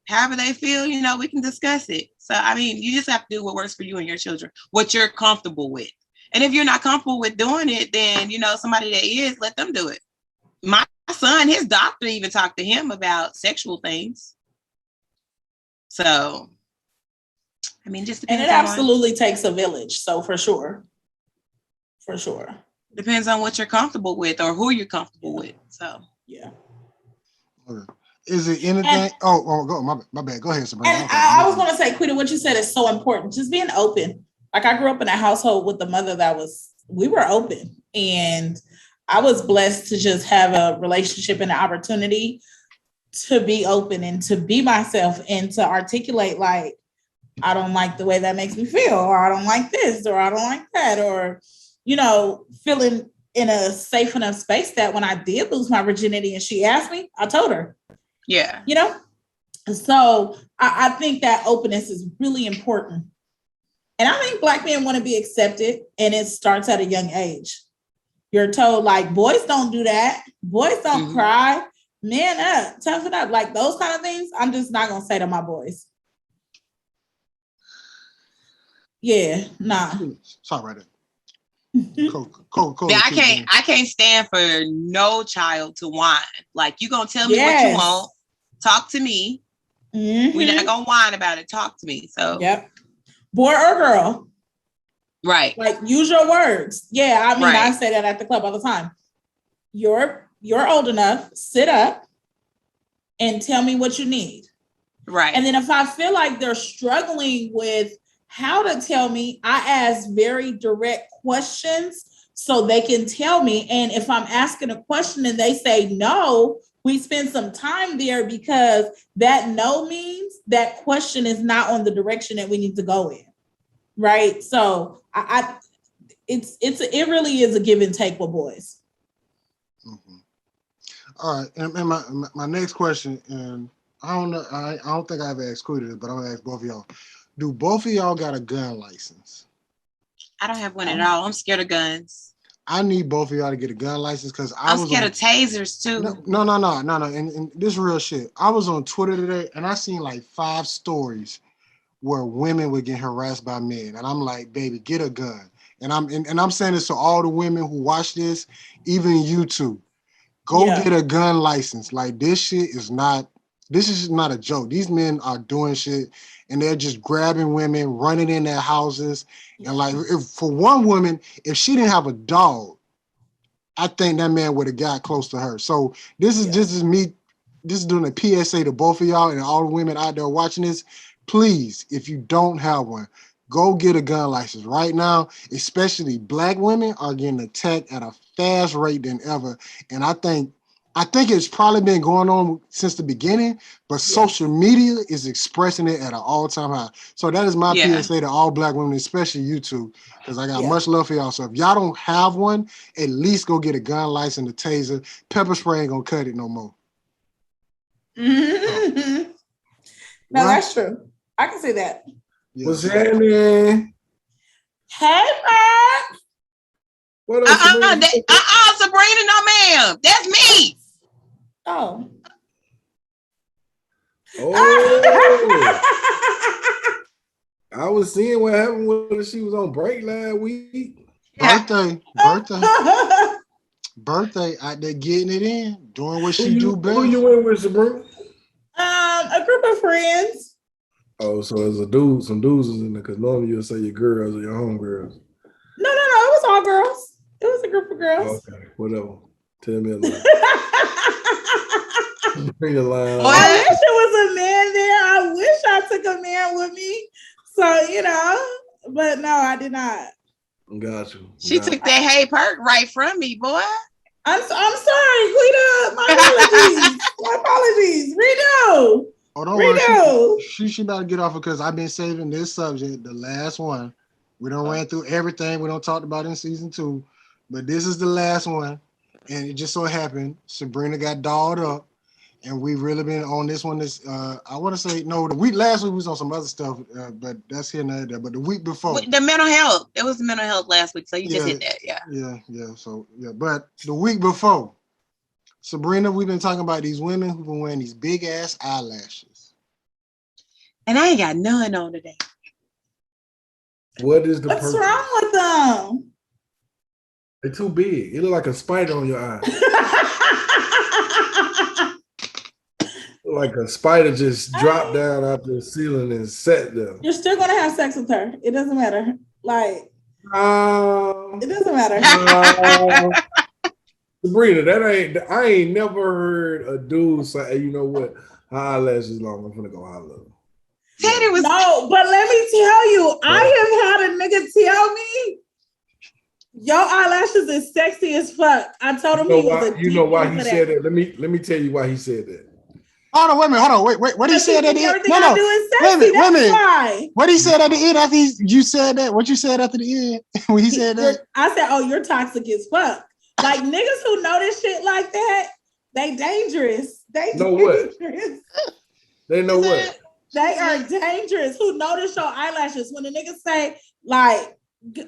However they feel, you know, we can discuss it. So, I mean, you just have to do what works for you and your children, what you're comfortable with. And if you're not comfortable with doing it, then, you know, somebody that is, let them do it. My son, his doctor even talked to him about sexual things. So, I mean, just depends. And it absolutely takes a village. So for sure. Depends on what you're comfortable with or who you're comfortable with. So, yeah. Okay. Is it anything? Go. My bad. Go ahead, Sabrina. And I was going to say, Quita, what you said is so important. Just being open. Like I grew up in a household with a mother we were open, and I was blessed to just have a relationship and an opportunity to be open and to be myself and to articulate, like, I don't like the way that makes me feel, or I don't like this, or I don't like that, or, you know, feeling in a safe enough space that when I did lose my virginity and she asked me, I told her. Yeah. You know? So I think that openness is really important. And I think Black men want to be accepted, and it starts at a young age. You're told, like, boys don't do that. Boys don't cry. Man up, toughen up. Like those kind of things, I'm just not going to say to my boys. Yeah, nah. Sorry about that. Cool. Yeah, I can't stand for no child to whine. Like, you gonna tell me what you want. Talk to me. Mm-hmm. We're not gonna whine about it. Talk to me. So yep. Boy or girl. Right. Like, use your words. Yeah, I mean, right. I say that at the club all the time. You're old enough, sit up and tell me what you need. Right. And then if I feel like they're struggling with how to tell me. I ask very direct questions so they can tell me. And if I'm asking a question and they say no, we spend some time there because that no means that question is not on the direction that we need to go in. Right. So it really is a give and take with boys. Mm-hmm. All right. And my next question, and I don't know, I don't think I ever asked Quita this, but I'm gonna ask both of y'all. Do both of y'all got a gun license? I don't have one at all. I'm scared of guns. I need both of y'all to get a gun license because I'm scared of tasers too. No. And this real shit. I was on Twitter today and I seen like 5 stories where women were getting harassed by men, and I'm like, baby, get a gun. And I'm saying this to all the women who watch this, even you too. Go get a gun license. Like this is not a joke. These men are doing shit and they're just grabbing women, running in their houses. And like if for one woman, if she didn't have a dog, I think that man would have got close to her. So this is me. This is doing a PSA to both of y'all and all the women out there watching this. Please, if you don't have one, go get a gun license right now. Especially black women are getting attacked at a fast rate than ever. And I think it's probably been going on since the beginning, but social media is expressing it at an all-time high. So that is my PSA to all black women, especially you two, because I got much love for y'all. So if y'all don't have one, at least go get a gun license, a taser. Pepper spray ain't gonna cut it no more. Mm-hmm. No, that's true. I can see that. Yes. What's happening? Hey, Matt. What up, Sabrina, no ma'am. That's me. Oh. I was seeing what happened when she was on break last week. Birthday out there getting it in, doing what she do best. Who you in with, Sabrina? A group of friends. Oh, so there's some dudes in there, because normally you'll say your girls or your homegirls. No, it was all girls. It was a group of girls. Okay, whatever. Tell me a lie. Bring a line. I wish it was a man there. I wish I took a man with me. So, but no, I did not. Got you. She took that hay perk right from me, boy. I'm sorry, Guida. My apologies. Redo. Oh, don't worry. She about to get off because I've been saving this subject, the last one. We don't ran through everything we don't talk about in season 2, but this is the last one. And it just so happened Sabrina got dolled up, and we really been on this one. I want to say last week we was on some other stuff, but that's here and there. But the week before, the mental health. It was the mental health last week, so you just hit that, yeah. So but the week before, Sabrina, we've been talking about these women who've been wearing these big ass eyelashes, and I ain't got none on today. What is the What's wrong with them? They're too big. It look like a spider on your eye. Like a spider just dropped down out the ceiling and sat there. You're still gonna have sex with her. It doesn't matter. Like, it doesn't matter. Sabrina, I ain't never heard a dude say, hey, you know what? Her eyelashes long. I'm gonna go holler. No, but let me tell you, I have had a nigga tell me, your eyelashes is sexy as fuck. I told him you know why he said that. Let me tell you why he said that. Hold on, wait. What he said at the end? No. Wait a minute. What he said at the end after you said that? What you said after the end when he said that? I said, "Oh, you're toxic as fuck." Like niggas who know this shit like that, they dangerous. They know what? They know what? They are dangerous. Who notice your eyelashes when the niggas say like,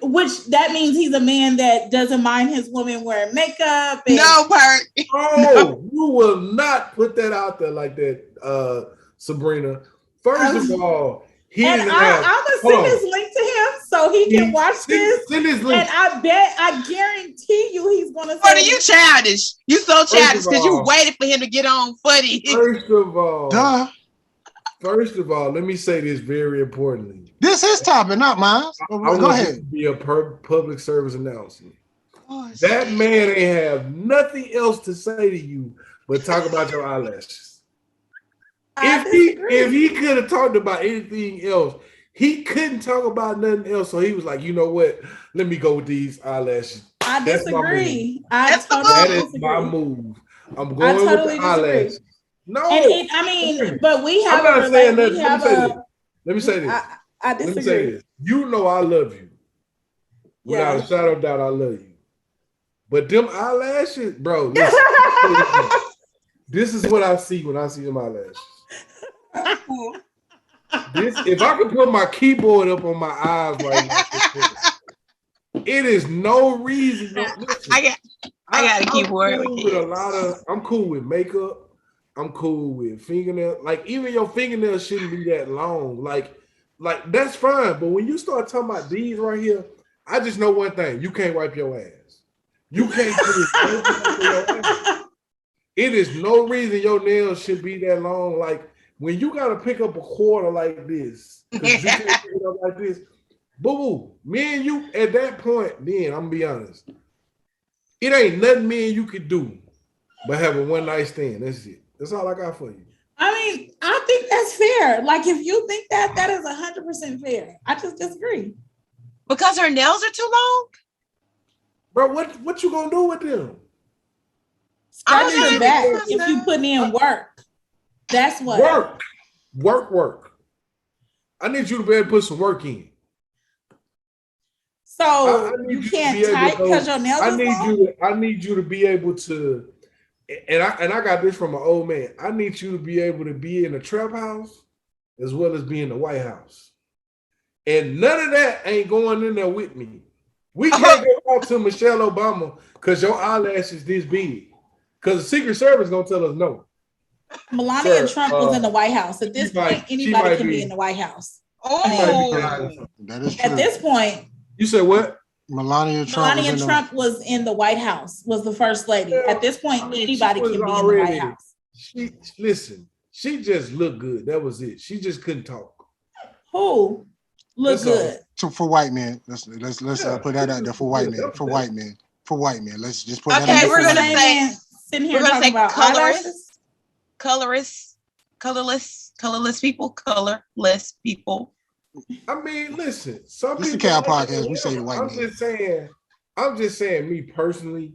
which that means he's a man that doesn't mind his woman wearing makeup. No, Perk. Oh, you will not put that out there like that, Sabrina. First of all, I'm gonna send his link to him so he can watch this. Send his link. And I guarantee you he's gonna say, Footy, you childish. You so childish because you waited for him to get on Footy. First of all, let me say this very importantly. This is topic, not mine. Go ahead. To be a public service announcement. That man ain't have nothing else to say to you but talk about your eyelashes. If he could have talked about anything else, He couldn't talk about nothing else, so he was like, you know what? Let me go with these eyelashes. I That's my move. disagree. That is my move. I'm going with the eyelashes. No, I mean, but we have I'm not saying that. Let me say this. I disagree. Let me say this. You know I love you. Without a shadow of doubt, I love you. But them eyelashes, bro, listen, this is what I see when I see them eyelashes. If I could put my keyboard up on my eyes right now, it is no reason. Listen, I got a keyboard. I'm cool with makeup. I'm cool with fingernails. Like even your fingernails shouldn't be that long. Like that's fine. But when you start talking about these right here, I just know one thing: you can't wipe your ass. You can't do it. It is no reason your nails should be that long. Like when you gotta pick up a quarter like this, because you can't pick it up like this. Boo, me and you at that point, then I'm gonna be honest. It ain't nothing me and you could do but have a one night stand. That's it. That's all I got for you. I mean, I think that's fair. Like if you think that, that is 100% fair. I just disagree. Because her nails are too long? Bro, what you gonna do with them? Scratch your back if you putting in work. That's what. Work. I need you to be able to put some work in. So you can't type because your nails are long? I need you to be able to, and I got this from an old man. I need you to be able to be in the trap house as well as be in the White House. And none of that ain't going in there with me. We can't go out to Michelle Obama because your eyelashes this big. Because the Secret Service gonna tell us no. Melania Trump was in the White House. At this point, anybody can be in the White House. Oh, that is true. At this point, you said what? Melania Trump was in the White House. Was the first lady. At this point, anybody can be in the White House. She just looked good. That was it. She just couldn't talk. Who look good? So for white men, let's put that out there for white men. For white men, let's just put that out there. Okay, we're gonna say sitting here talking about colorless people. I mean, listen. This is the Cal podcast. We say the white man. I'm just saying. Me personally.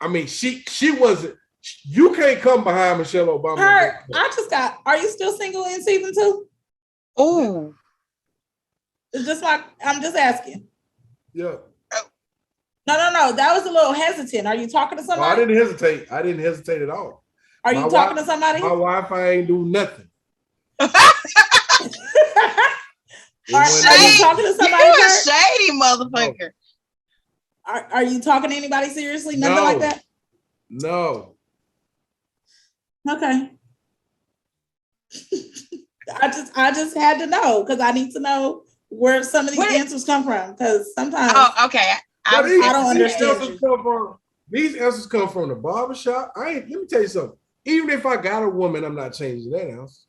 I mean, she wasn't. You can't come behind Michelle Obama. Are you still single in season 2? Oh, it's just I'm just asking. Yeah. No. That was a little hesitant. Are you talking to somebody? I didn't hesitate at all. Are you talking to somebody? My Wi-Fi ain't do nothing. Are you talking to somebody? You're a shady motherfucker. Are you talking to anybody seriously? Nothing like that? No. Okay. I just had to know because I need to know where some of these answers come from. Because sometimes okay. I don't understand. These answers come from the barbershop. Let me tell you something. Even if I got a woman, I'm not changing that house.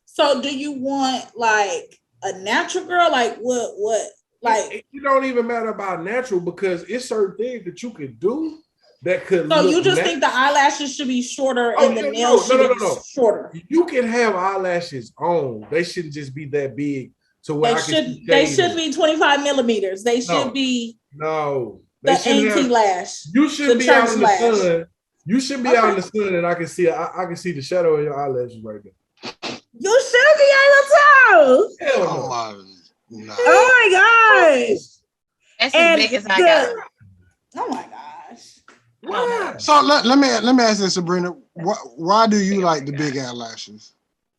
So do you want like a natural girl? Like what? Like it don't even matter about natural because it's certain things that you could do that could. So you just think the eyelashes should be shorter and the nails should be shorter? You can have eyelashes on. They shouldn't just be that big. So they should be 25 millimeters. They should be the anti-lash. You should be out in the sun. You should be out in the sun, and I can see the shadow of your eyelashes right there. You should be able to. Oh my gosh! That's as big as I got. Oh my gosh! Why? So let me ask this, Sabrina. Why do you like the big eyelashes?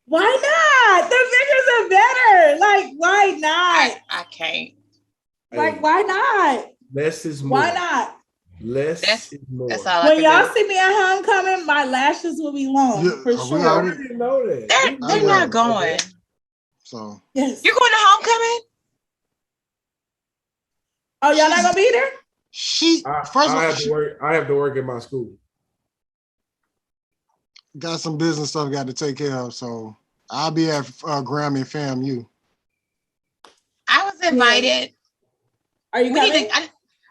Why not? The fingers are better. Like, why not? I can't. Like, why not? Less is more. Why not? Less is more. That's all when y'all see me at homecoming, my lashes will be long for sure. I already know that. They're not going. So yes, you're going to homecoming. Oh, y'all not gonna be there? I have to work at my school. Got some business stuff got to take care of, so I'll be at Grammy FAMU. I was invited. Are you coming?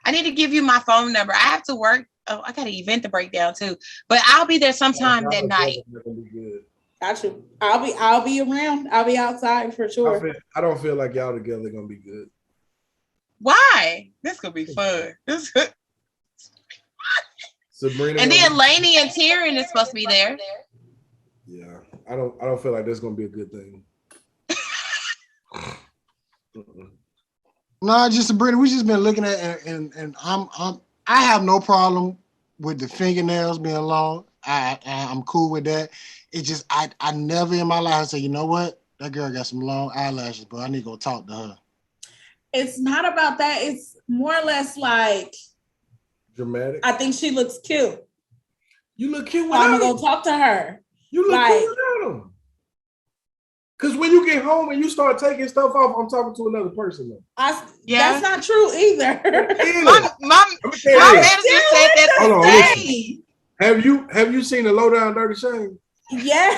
I need to give you my phone number. I have to work. Oh, I got an event to break down too, but I'll be there sometime that night. Got you. I'll be around. I'll be outside for sure. I don't feel like y'all together gonna be good. Why? This could be fun. Sabrina, and then Lainey and Tyrion is supposed to be there. Yeah, I don't feel like that's gonna be a good thing. No, just Sabrina. We just been looking at and I have no problem with the fingernails being long. I'm cool with that. It just I never in my life say, you know what, that girl got some long eyelashes, but I need to go talk to her. It's not about that. It's more or less like dramatic. I think she looks cute. You look cute without I'm gonna them. go talk to her. You look cute without them. Because when you get home and you start taking stuff off, I'm talking to another person. Though. That's not true either. my manager said that's the same. Have you seen the Low Down Dirty Shame? Yeah.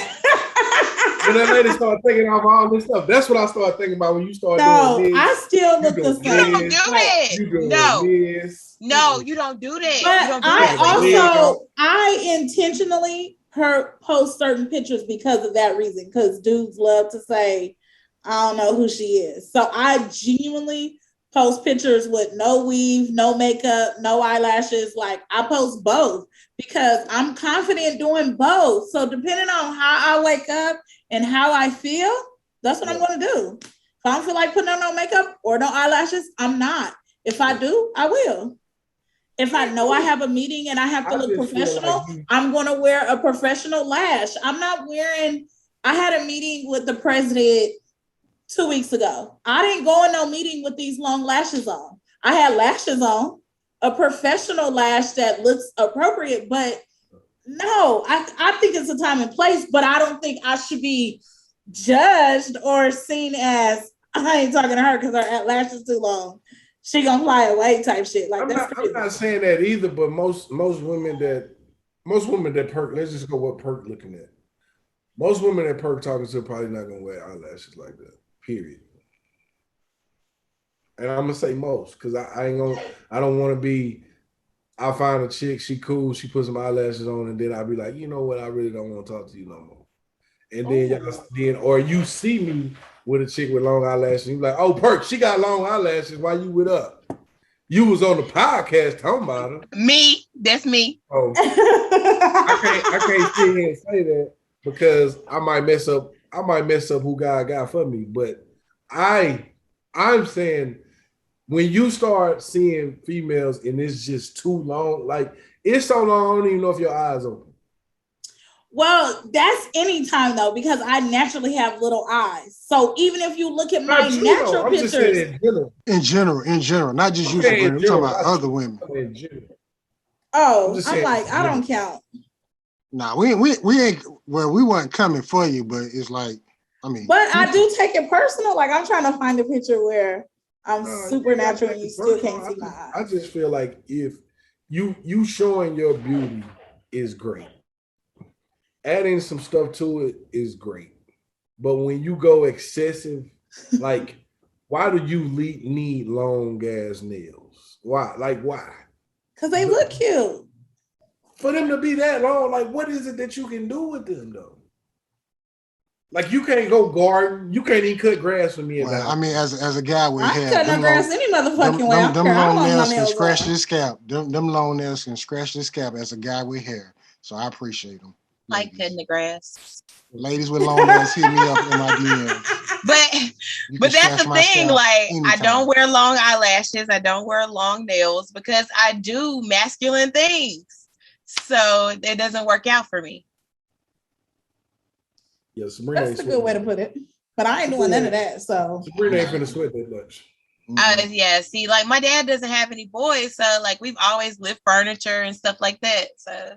When that lady started taking off all this stuff, that's what I started thinking about when you started doing this. I still look the same. You don't do that. No, you don't do that. But I intentionally post certain pictures because of that reason. Because dudes love to say, I don't know who she is. So I genuinely post pictures with no weave, no makeup, no eyelashes. Like I post both because I'm confident doing both. So depending on how I wake up and how I feel, that's what I'm going to do. If I don't feel like putting on no makeup or no eyelashes, I'm not. If I do, I will. If I know I have a meeting and I have to look professional, I'm going to wear a professional lash. I'm not wearing, I had a meeting with the president 2 weeks ago. I didn't go in no meeting with these long lashes on. I had lashes on, a professional lash that looks appropriate, but no, I think it's a time and place, but I don't think I should be judged or seen as, I ain't talking to her because her lashes too long. She gonna fly away type shit. Like I'm not saying that either, but most women that perk, let's just go what perk looking at. Most women that perk talking to probably not gonna wear eyelashes like that. Period. And I'm gonna say most because I don't want to be. I find a chick, she cool, she puts some eyelashes on, and then I'll be like, you know what, I really don't want to talk to you no more. And then or you see me with a chick with long eyelashes, you be like, oh, perk, she got long eyelashes. Why you with her? You was on the podcast talking about her. Me, that's me. Oh, I can't sit here and say that because I might mess up who God got for me. But I'm saying when you start seeing females and it's just too long, like it's so long, I don't even know if your eyes open. Well, that's any time though, because I naturally have little eyes. So even if you look at my natural pictures, in general, not just you, Sabrina. I'm talking about other women. In general. Oh, I'm like, I don't count. Nah, we ain't. Well, we weren't coming for you, but it's like, I mean. But I do take it personal. Like I'm trying to find a picture where I'm supernatural and you still can't see my eyes. I just feel like if you showing your beauty is great. Adding some stuff to it is great. But when you go excessive, like, why do you need long ass nails? Why? Like, why? Because they look cute. For them to be that long, like, what is it that you can do with them, though? Like, you can't go garden. You can't even cut grass for me. Well, I mean, as a guy with hair, I cut no grass any motherfucking way. Them long nails can scratch this scalp. Them long nails can scratch this scalp as a guy with hair. So I appreciate them. Like cutting the grass. Ladies with long nails hit me up in my DMs. But that's the thing. Like, anytime. I don't wear long eyelashes. I don't wear long nails because I do masculine things. So it doesn't work out for me. Yeah, Sabrina. That's a good way to put it. But I ain't doing none of that. So Sabrina ain't finna sweat that much. Yeah, see, like my dad doesn't have any boys, so like we've always lived furniture and stuff like that. So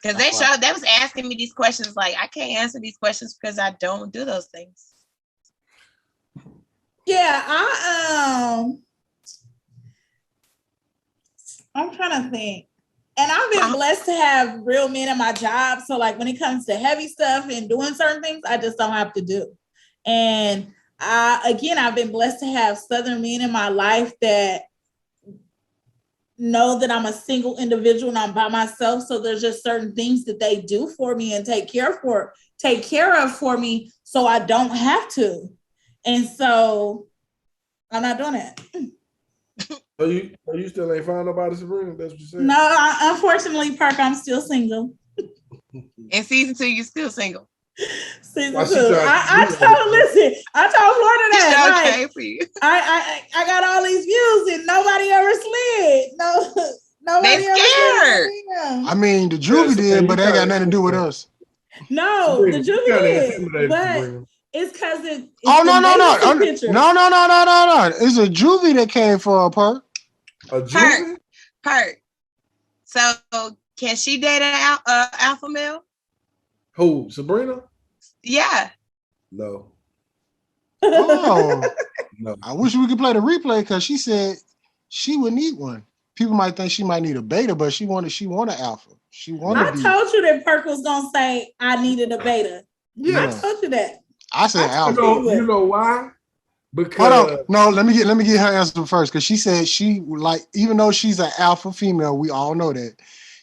because they was asking me these questions, like I can't answer these questions because I don't do those things. Yeah, I'm trying to think. And I've been blessed to have real men in my job. So like when it comes to heavy stuff and doing certain things, I just don't have to do. And I've been blessed to have Southern men in my life that know that I'm a single individual and I'm by myself. So there's just certain things that they do for me and take care of for me, so I don't have to. And so I'm not doing it. So you still ain't found nobody, Sabrina? That's what you said? No, unfortunately, Perk, I'm still single. In season 2, you still single. Season 2. I told Florida that. Okay, like, for you. I got all these views and nobody ever slid. Nobody They ever scared. slid. I mean, the Juvie did, but that ain't got nothing to do with us. No, Sabrina, the Juvie did, but Sabrina. it's because it. Oh no. Picture. It's a Juvie that came for a Perk. A Juvie? Hurt. So can she date an alpha male? Who? Sabrina? Yeah. No. Oh, No. I wish we could play the replay because she said she would need one. People might think she might need a beta, but she wanted alpha. She wanted. I told you that Perk was gonna say I needed a beta. Yeah. I told you that. I said alpha. You know why? Because hold on. No, let me get her answer first because she said she like, even though she's an alpha female, we all know that.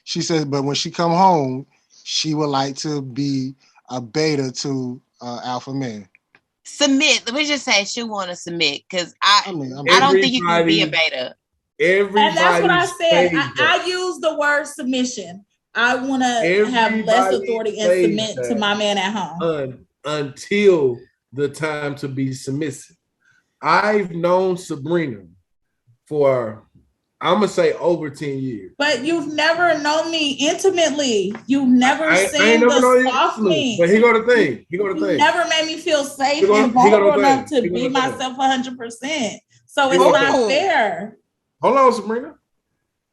She says, but when she come home, she would like to be a beta to alpha man. Submit. Let me just say she want to submit because I don't think you can be a beta. And that's what I said. I use the word submission. I want to have less authority and submit to my man at home. Until the time to be submissive. I've known Sabrina for, I'm going to say, over 10 years. But you've never known me intimately. You've never seen the soft me. But here go the thing. You never made me feel safe and vulnerable enough to be myself 100%. So it's not fair. Hold on, Sabrina.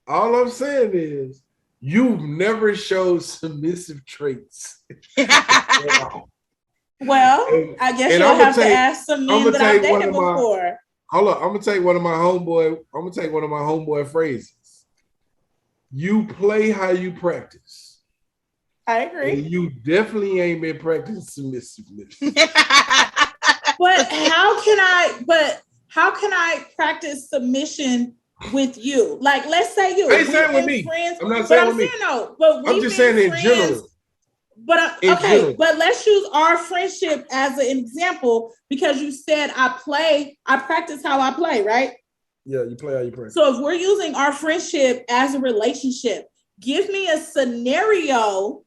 All I'm saying is you've never showed submissive traits. Well, I guess you'll have to ask some men that I've dated before. Hold on, I'm gonna take one of my homeboy phrases. You play how you practice. I agree. And you definitely ain't been practicing submissiveness. But how can I practice submission with you? Like, let's say you. I ain't saying with me. Friends, I'm not saying with me. I'm just saying in general. But okay, but let's use our friendship as an example because you said I practice how I play, right? Yeah, you play how you play. So if we're using our friendship as a relationship, give me a scenario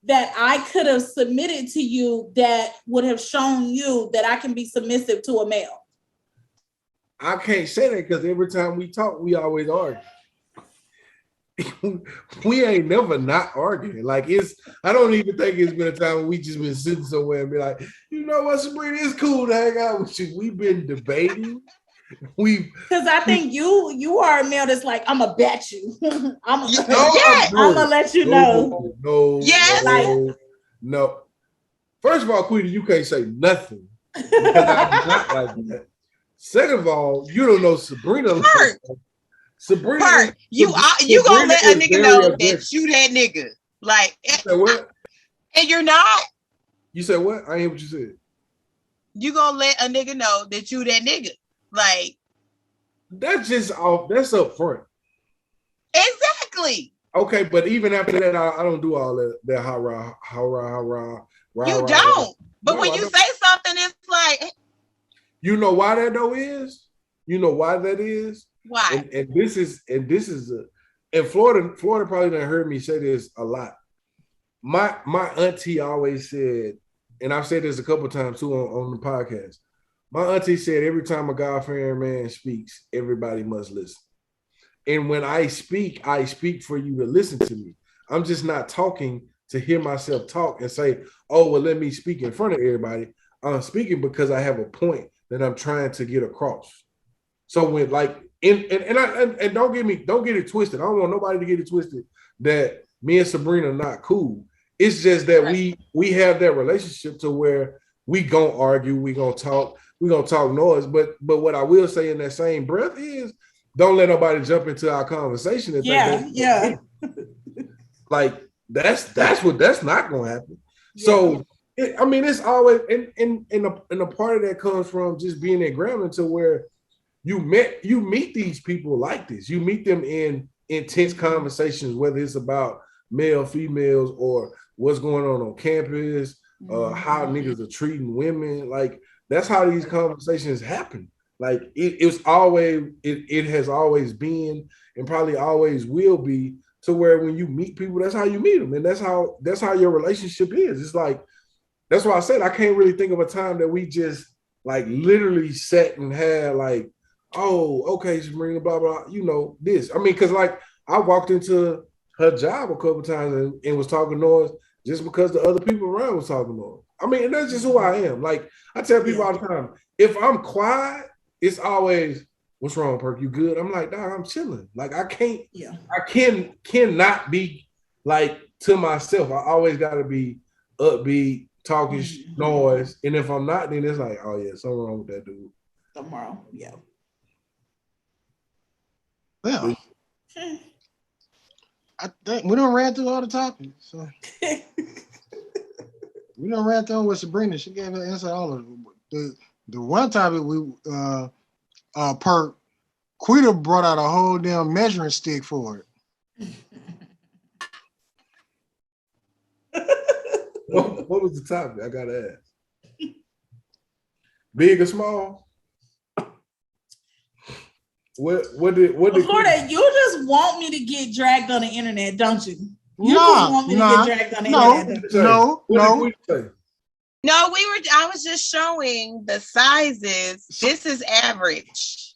that I could have submitted to you that would have shown you that I can be submissive to a male. I can't say that because every time we talk, we always argue. We ain't never not arguing. Like I don't even think it's been a time when we just been sitting somewhere and be like, you know what, Sabrina, it's cool to hang out with you. We've been debating. Because I think you are a male that's like, I'm gonna bet you. I'm gonna let you know. No. First of all, Queenie, you can't say nothing because I'm not like that. Second of all, you don't know Sabrina. Sabrina, you gonna let a nigga know that you that nigga. Like, you said what? And you're not. You said what? I ain't hear what you said. You gonna let a nigga know that you that nigga. Like, that's just off. That's up front. Exactly. Okay, but even after that, I don't do all that hurrah. You don't. But when you say something, it's like, you know why that though is? You know why that is? Why? And this is in Florida probably done heard me say this a lot. My auntie always said, and I've said this a couple of times too on the podcast. My auntie said every time a God-fearing man speaks, everybody must listen. And when I speak for you to listen to me. I'm just not talking to hear myself talk and say, oh, well, let me speak in front of everybody. I'm speaking because I have a point that I'm trying to get across. So when like and don't get it twisted. I don't want nobody to get it twisted that me and Sabrina are not cool. It's just that we have that relationship to where we gonna argue, we gonna talk noise. But what I will say in that same breath is don't let nobody jump into our conversation and think like that's not gonna happen. Yeah. So it's always and a part of that comes from just being at Grambling to where you meet these people like this. You meet them in intense conversations, whether it's about male, females, or what's going on campus, how niggas are treating women. Like that's how these conversations happen. Like it has always been and probably always will be to where when you meet people, that's how you meet them, and that's how your relationship is. It's like that's why I said I can't really think of a time that we just like literally sat and had like, oh, okay, Sabrina, blah blah, this. I mean, because like I walked into her job a couple times and was talking noise just because the other people around was talking noise. I mean, and that's just who I am. Like I tell people all the time, if I'm quiet, it's always, what's wrong, Perk? You good? I'm like, dog, I'm chilling. Like I cannot be like to myself. I always gotta be upbeat, talking noise. And if I'm not, then it's like, oh yeah, something wrong with that dude. Tomorrow, yeah. Well, I think we done ran through all the topics. So we done ran through with Sabrina. She gave her answer all of them. The one topic we Perk Quita brought out a whole damn measuring stick for it. What was the topic? I gotta ask. Big or small? What did Florida, you just want me to get dragged on the internet, don't you? You Nah, just want me to get dragged on the internet. No. No, I was just showing the sizes. This is average.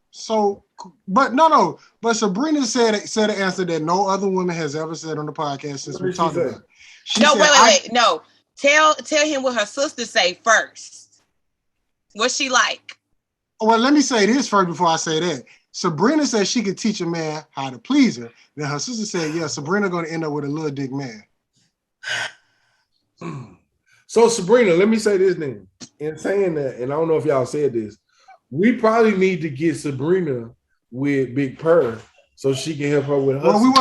So, but no. But Sabrina said an answer that no other woman has ever said on the podcast since we talked about it. No, wait. No. Tell him what her sister say first. What's she like? Well, let me say this first before I say that. Sabrina said she could teach a man how to please her. Then her sister said, yeah, Sabrina going to end up with a little dick man. So Sabrina, let me say this then. In saying that, and I don't know if y'all said this, we probably need to get Sabrina with Big Purr so she can help her with her. Well,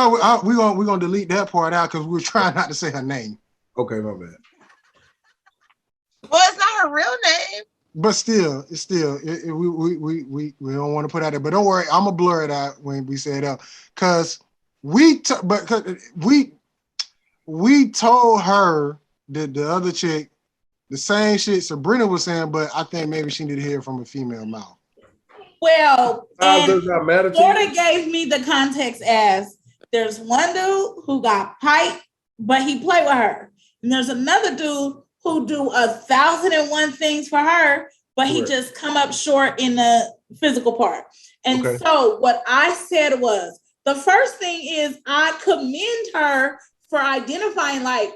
we're gonna delete that part out because we're trying not to say her name. Okay, my bad. Well, it's not her real name. But still, we don't want to put out there. But don't worry, I'm gonna blur it out when we say it out because we told her that the other chick the same shit Sabrina was saying, but I think maybe she need to hear it from a female mouth. Well, does not matter to Florida you? gave me the context as there's one dude who got piped, but he played with her, and there's another dude who do 1,001 things for her, but he just come up short in the physical part. And so what I said was, the first thing is I commend her for identifying, like,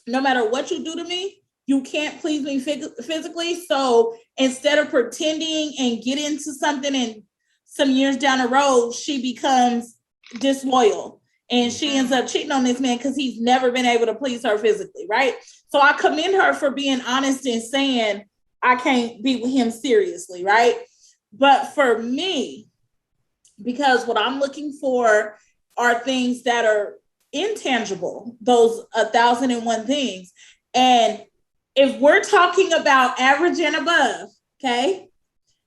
no matter what you do to me, you can't please me physically. So instead of pretending and get into something and some years down the road, she becomes disloyal and she ends up cheating on this man because he's never been able to please her physically, right? So I commend her for being honest and saying, I can't be with him seriously, right? But for me, because what I'm looking for are things that are intangible, those 1,001 things. And if we're talking about average and above, okay?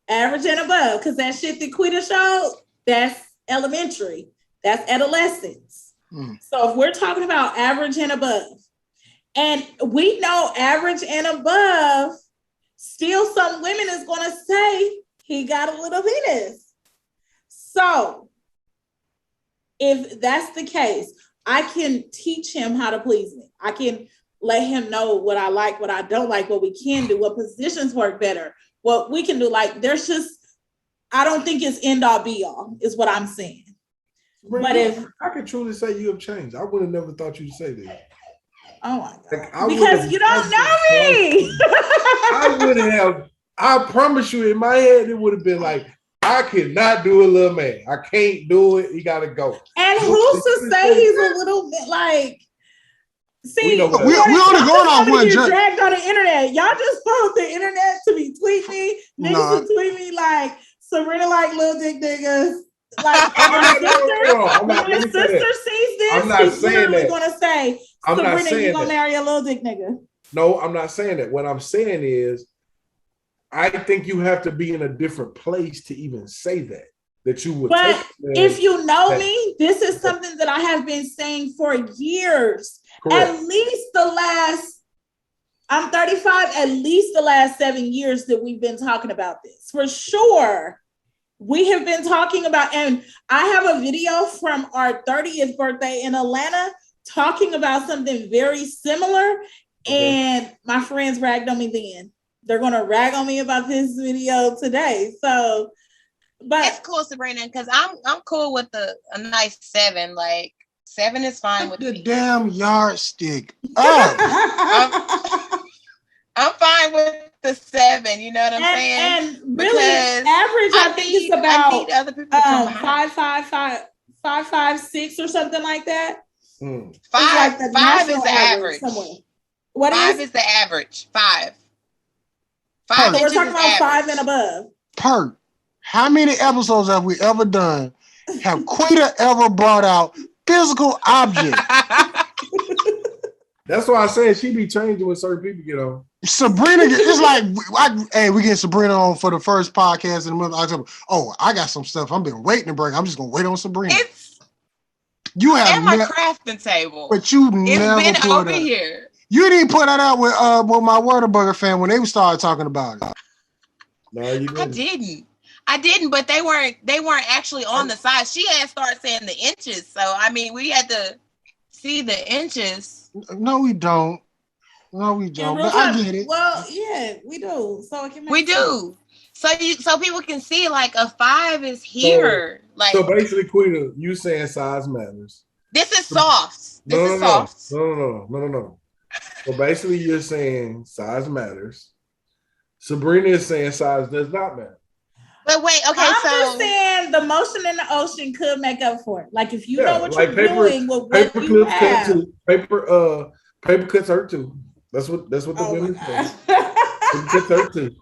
Average and above, because that shit that Quita showed, that's elementary. That's adolescence. So if we're talking about average and above, and we know average and above, still some women is going to say he got a little penis. So if that's the case, I can teach him how to please me. I can let him know what I like, what I don't like, what we can do, what positions work better, what we can do. Like, there's just, I don't think it's end all be all, is what I'm saying. But if I could truly say you have changed, I would have never thought you'd say that. Oh my God. Like, because you don't know me. I would have, I promise you, in my head, it would have been like, I cannot do a little man. I can't do it. He got to go. And who's to say he's a little bit like, see, we only going off one judge. Dragged on the internet. Y'all just found the internet to be tweet me. Niggas to tweet me like Sabrina like little dick niggas. Like when your sister sees this, she's literally gonna say, Sabrina, you gonna marry a little dick nigga. No, I'm not saying that. What I'm saying is, I think you have to be in a different place to even say that. that you would But take. if you know me, this is something that I have been saying for years. Correct. At least I'm 35, at least the last 7 years that we've been talking about this. For sure. We have been talking about, and I have a video from our 30th birthday in Atlanta talking about something very similar. Okay. And my friends ragged on me then. They're going to rag on me about this video today. So, but it's cool, Sabrina, because I'm cool with a nice 7. Like 7 is fine with the me. damn yardstick up. I'm fine with the 7. You know what I'm saying? And really, average, I think it's about I need other people to come behind. 5.6 or something like that. 5 like the 5 is the average. Somewhere. What 5 is the average. 5. 5 so inches we're talking is about average. 5 and above. Perk, how many episodes have we ever done? Have Quita ever brought out physical objects? That's why I said she be changing when certain people get on. Sabrina, it's like, hey, we get Sabrina on for the first podcast in the month of October. Oh, I got some stuff I've been waiting to bring. I'm just gonna wait on Sabrina. You have at my crafting table, but you it's never been put over it here. You didn't put that out with my Whataburger fan when they started talking about it. No, you didn't. I didn't, but they weren't actually on the side. She had started saying the inches, so I mean, we had to see the inches. No, we don't. But I get it. Well, yeah, we do. So it can make we sense. do. So people can see like a 5 is here. So basically, Quita, you saying size matters. This is soft. Soft. No. So basically, you're saying size matters. Sabrina is saying size does not matter. But wait, okay, I'm just saying the motion in the ocean could make up for it. Like if you know what you're doing with what you have. Paper cuts hurt too. That's what the women say. Paper cuts hurt too.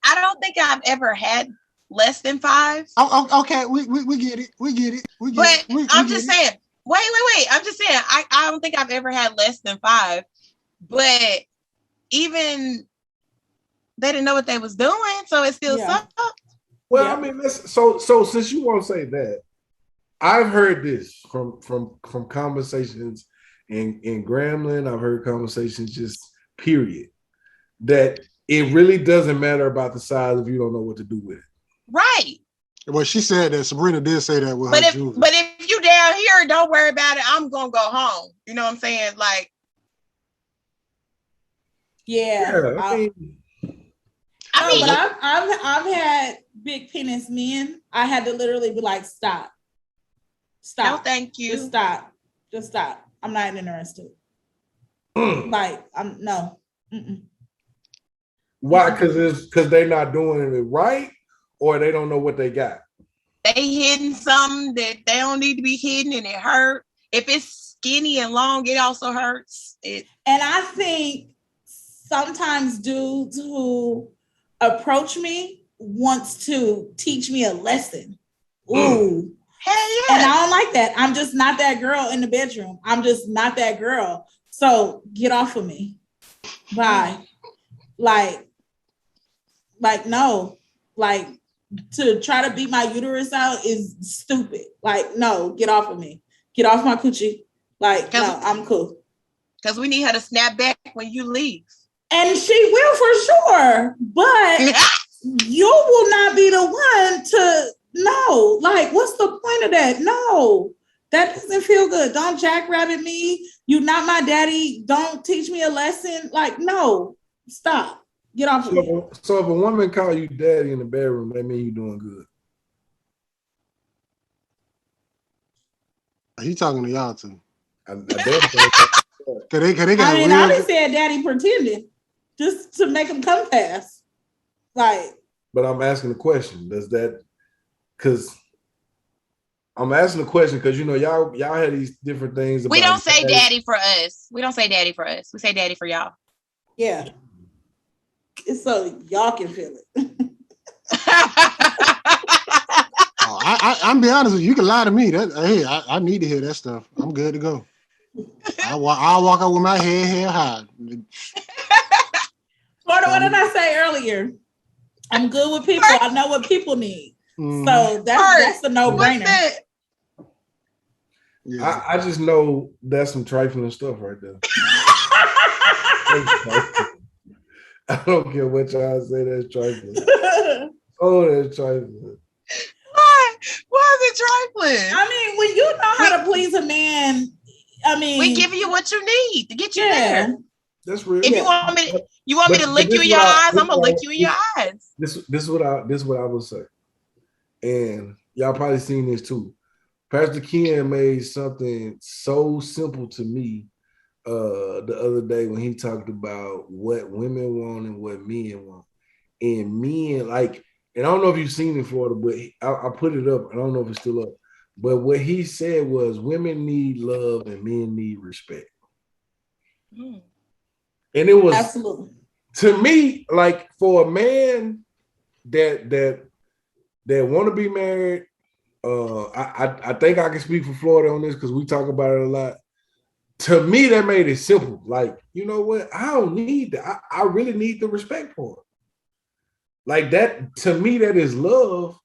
I don't think I've ever had less than 5. Okay, we get it. But I'm just saying. Wait. I'm just saying. I don't think I've ever had less than 5. But even they didn't know what they was doing, so it still sucked. Well, I mean, so since you won't say that, I've heard this from conversations in Gremlin. I've heard conversations just period that it really doesn't matter about the size if you don't know what to do with it. Right. Well, she said that. Sabrina did say that with her jewelry. But if you down here, don't worry about it. I'm gonna go home. You know what I'm saying? Like, I've had big penis men. I had to literally be like, stop. No, thank you. Just stop. I'm not interested. Like, I'm no. Mm-mm. Why? Because they're not doing it right, or they don't know what they got. They hidden something that they don't need to be hidden, and it hurt. If it's skinny and long, it also hurts. And I think sometimes dudes who approach me wants to teach me a lesson. Ooh. Hell yeah. And I don't like that. I'm just not that girl in the bedroom. I'm just not that girl. So get off of me. Bye. Like no. Like to try to beat my uterus out is stupid. Like, no, get off of me. Get off my coochie. Like, no, I'm cool. Because we need her to snap back when you leave. And she will for sure. But you will not be the one to no. Like, what's the point of that? No. That doesn't feel good. Don't jackrabbit me. You're not my daddy. Don't teach me a lesson. Like, no. Stop. Get off of me. So if a woman call you daddy in the bedroom, that means you're doing good. He talking to y'all too. I didn't say daddy pretending just to make him come fast. Like, but I'm asking the question. Does that? Because I'm asking the question because you know y'all had these different things. About we don't say daddy for us. We don't say daddy for us. We say daddy for y'all. Yeah. It's so y'all can feel it. I'm be honest with you. You can lie to me. I need to hear that stuff. I'm good to go. I'll walk out with my head high. What did I say earlier? I'm good with people. I know what people need. So that's a no-brainer. What's that? Yeah. I just know that's some trifling stuff right there. I don't care what y'all say, that's trifling. Oh, that's trifling. Why is it trifling? I mean, when you know how to please a man, I mean, we give you what you need to get you there. That's real. If you want me to lick you in your eyes, I'm gonna lick you in your eyes. This is what I will say, and y'all probably seen this too. Pastor Ken made something so simple to me the other day when he talked about what women want and what men want, and men like. And I don't know if you've seen it, Florida, but I put it up. I don't know if it's still up. But what he said was women need love and men need respect. And it was absolutely to me, like for a man that want to be married, I think I can speak for Florida on this because we talk about it a lot. To me, that made it simple. Like, you know what? I don't need that. I really need the respect for it. Like that, to me, that is love.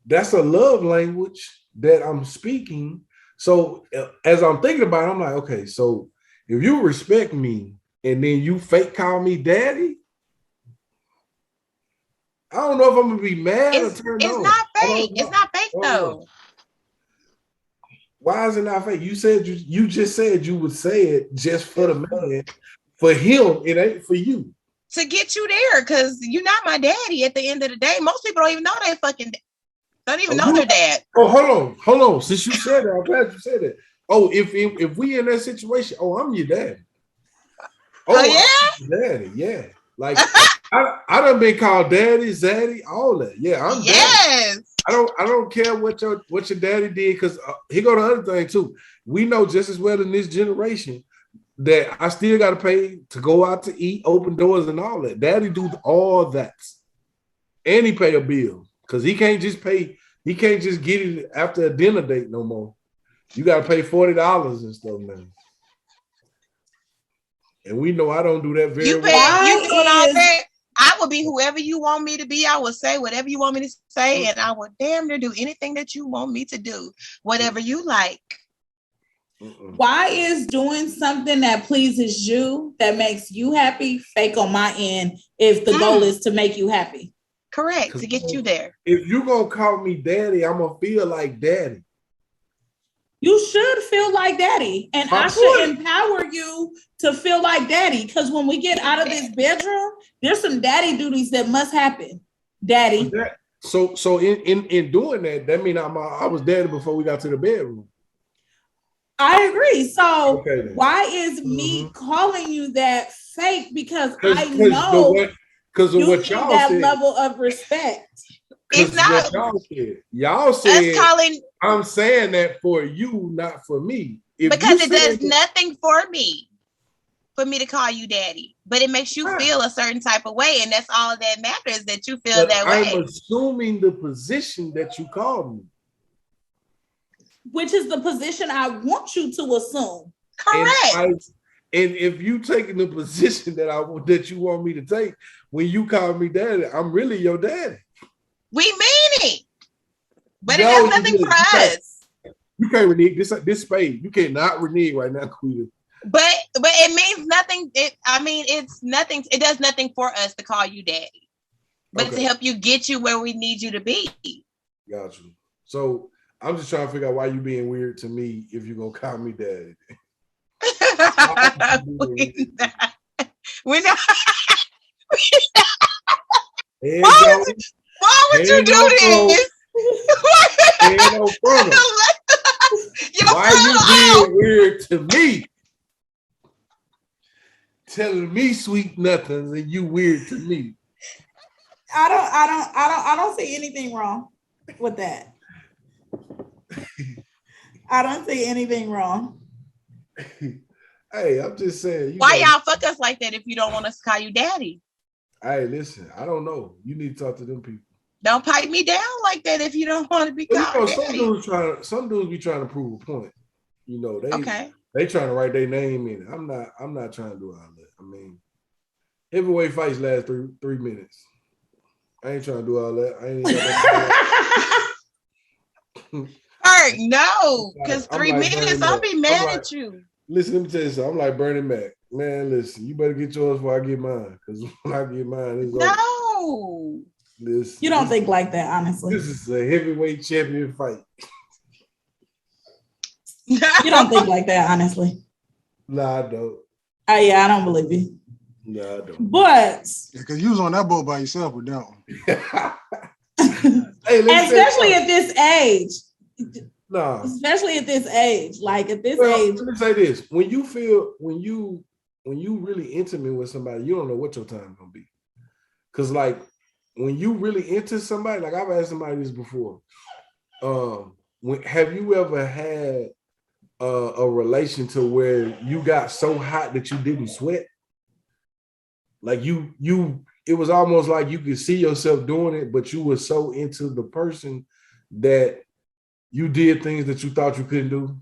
That's a love language that I'm speaking. So as I'm thinking about it, I'm like, okay, so if you respect me and then you fake call me daddy, I don't know if I'm gonna be mad or turned on. It's not fake. It's not fake though. Why is it not fake? You said you just said you would say it just for the man. For him, it ain't for you. To get you there, because you're not my daddy at the end of the day. Most people don't even know they fucking don't even know their dad. Oh, hold on. Since you said that, I'm glad you said that. Oh, if we in that situation, I'm your daddy. Yeah? I'm your daddy, yeah. Like I done been called daddy, zaddy, all that. Yeah, I'm yes. Daddy. I don't care what your daddy did, because here go the other thing too. We know just as well in this generation that I still got to pay to go out to eat, open doors, and all that. Daddy do all that, and he pay a bill because he can't just pay. He can't just get it after a dinner date no more. You got to pay $40 and stuff now. And we know I don't do that very well. You doing all that? I will be whoever you want me to be. I will say whatever you want me to say, and I will damn near do anything that you want me to do, whatever you like. Why is doing something that pleases you, that makes you happy, fake on my end if the goal is to make you happy? Correct, to get you there. If you're going to call me daddy, I'm going to feel like daddy. You should feel like daddy. And I should empower you to feel like daddy. Because when we get out of this bedroom, there's some daddy duties that must happen. Daddy. So in doing that means I was daddy before we got to the bedroom. I agree. So why is me calling you that fake? Because I know because of you what need y'all that said. Level of respect. It's not. Y'all said calling. I'm saying that for you, not for me. Because it does nothing for me to call you daddy, but it makes you feel a certain type of way, and that's all that matters. That you feel that way. I'm assuming the position that you called me. Which is the position I want you to assume. Correct. And if you taking the position that you want me to take, when you call me daddy, I'm really your daddy. We mean it, but it does nothing for us. You can't renege this spade. You cannot renege right now, Quita. But it means nothing. It's nothing. It does nothing for us to call you daddy, but to help you get you where we need you to be. Got you. So I'm just trying to figure out why you being weird to me if you're gonna call me daddy. We're not. Why would you do this? Why you being weird to me? Telling me sweet nothings and you weird to me. I don't see anything wrong with that. I don't see anything wrong. Hey, I'm just saying. Why y'all fuck us like that if you don't want us to call you daddy? Hey, listen, I don't know. You need to talk to them people. Don't pipe me down like that if you don't want to be called daddy. Some dudes be trying to prove a point. You know, they trying to write their name in it. I'm not trying to do all that. I mean, heavyweight fights last three minutes. I ain't trying to do all that. I ain't even got that. No, because 3 like minutes, I'll be mad at you. Listen, let me tell you something. I'm like Bernie Mac. Man, listen, you better get yours before I get mine. Because when I get mine, it's over. No. You don't think like that, honestly. This is a heavyweight champion fight. You don't think like that, honestly. Nah, I don't. Yeah, I don't believe you. Nah, I don't. But because you was on that boat by yourself with that one. Hey, especially at this age. Nah. Especially at this age. Like at this age. Let me say this. When you really intimate with somebody, you don't know what your time gonna be. Cause like when you really into somebody, like I've asked somebody this before. Have you ever had a relation to where you got so hot that you didn't sweat? Like it was almost like you could see yourself doing it, but you were so into the person that you did things that you thought you couldn't do.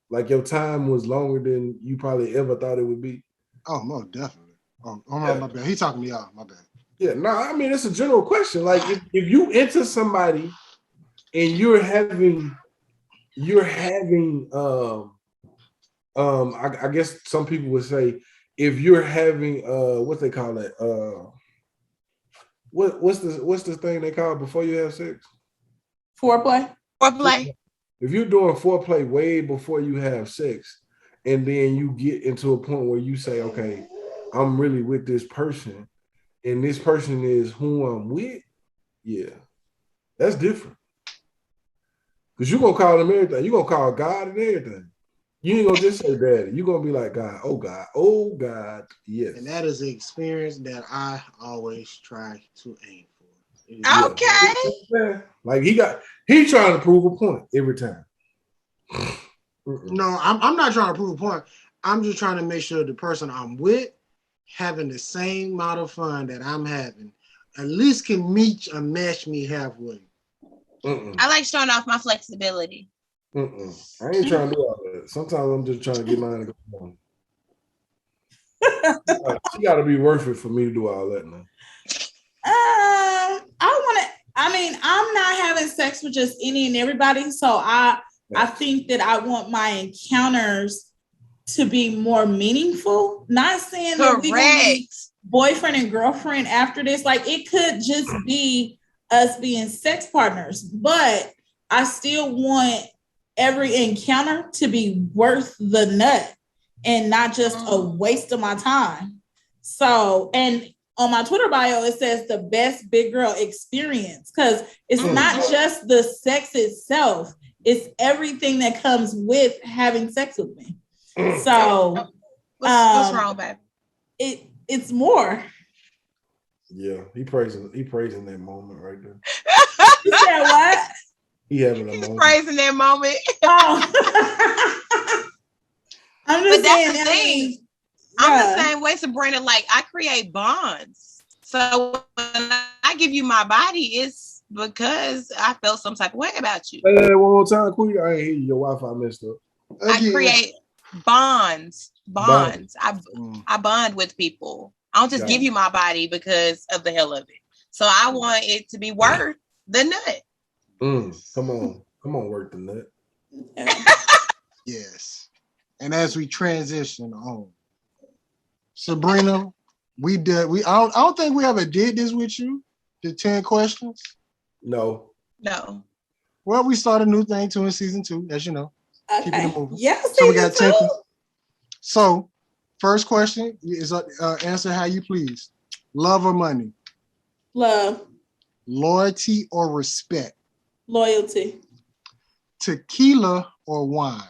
Like your time was longer than you probably ever thought it would be. Oh, most definitely. Oh, yeah. My bad. He talking to me out. My bad. Yeah, no, I mean it's a general question. Like if you into somebody and you're having I guess some people would say if you're having what they call it what's the thing they call it before you have sex? Foreplay. If you're doing foreplay way before you have sex, and then you get into a point where you say, okay, I'm really with this person, and this person is who I'm with, yeah, that's different. Because you're going to call them everything. You're going to call God and everything. You ain't going to just say daddy. You're going to be like, God, oh God, yes. And that is the experience that I always try to aim for. Okay. Like he trying to prove a point every time. No, I'm not trying to prove a point. I'm just trying to make sure the person I'm with having the same amount of fun that I'm having at least can match me halfway. I like showing off my flexibility. I ain't trying to do all that. Sometimes I'm just trying to get mine to go on. She got to be worth it for me to do all that now. I'm not having sex with just any and everybody. So I think that I want my encounters to be more meaningful. Not saying that we gonna be boyfriend and girlfriend after this. Like it could just be us being sex partners, but I still want every encounter to be worth the nut and not just a waste of my time. So, and on my Twitter bio, it says the best big girl experience because it's not just the sex itself, it's everything that comes with having sex with me. So, what's wrong, babe? It's more. Yeah, he praising that moment right there. You said what? He's praising that moment. Oh. I'm just saying. That's the thing. I'm the same way, Sabrina. Like I create bonds. So when I give you my body, it's because I felt some type of way about you. Hey, one more time, Queen. I ain't hear you. Your Wi-Fi messed up. I create bonds. I bond with people. I don't just give you my body because of the hell of it. So I want it to be worth the nut. Come on, work the nut. Yes. And as we transition on, Sabrina, I don't think we ever did this with you. The 10 questions. No. Well, we started a new thing too in season 2, as you know. Okay. Keeping it moving. Yeah. So we got 10. So, first question is answer how you please. Love or money? Love. Loyalty or respect? Loyalty. Tequila or wine?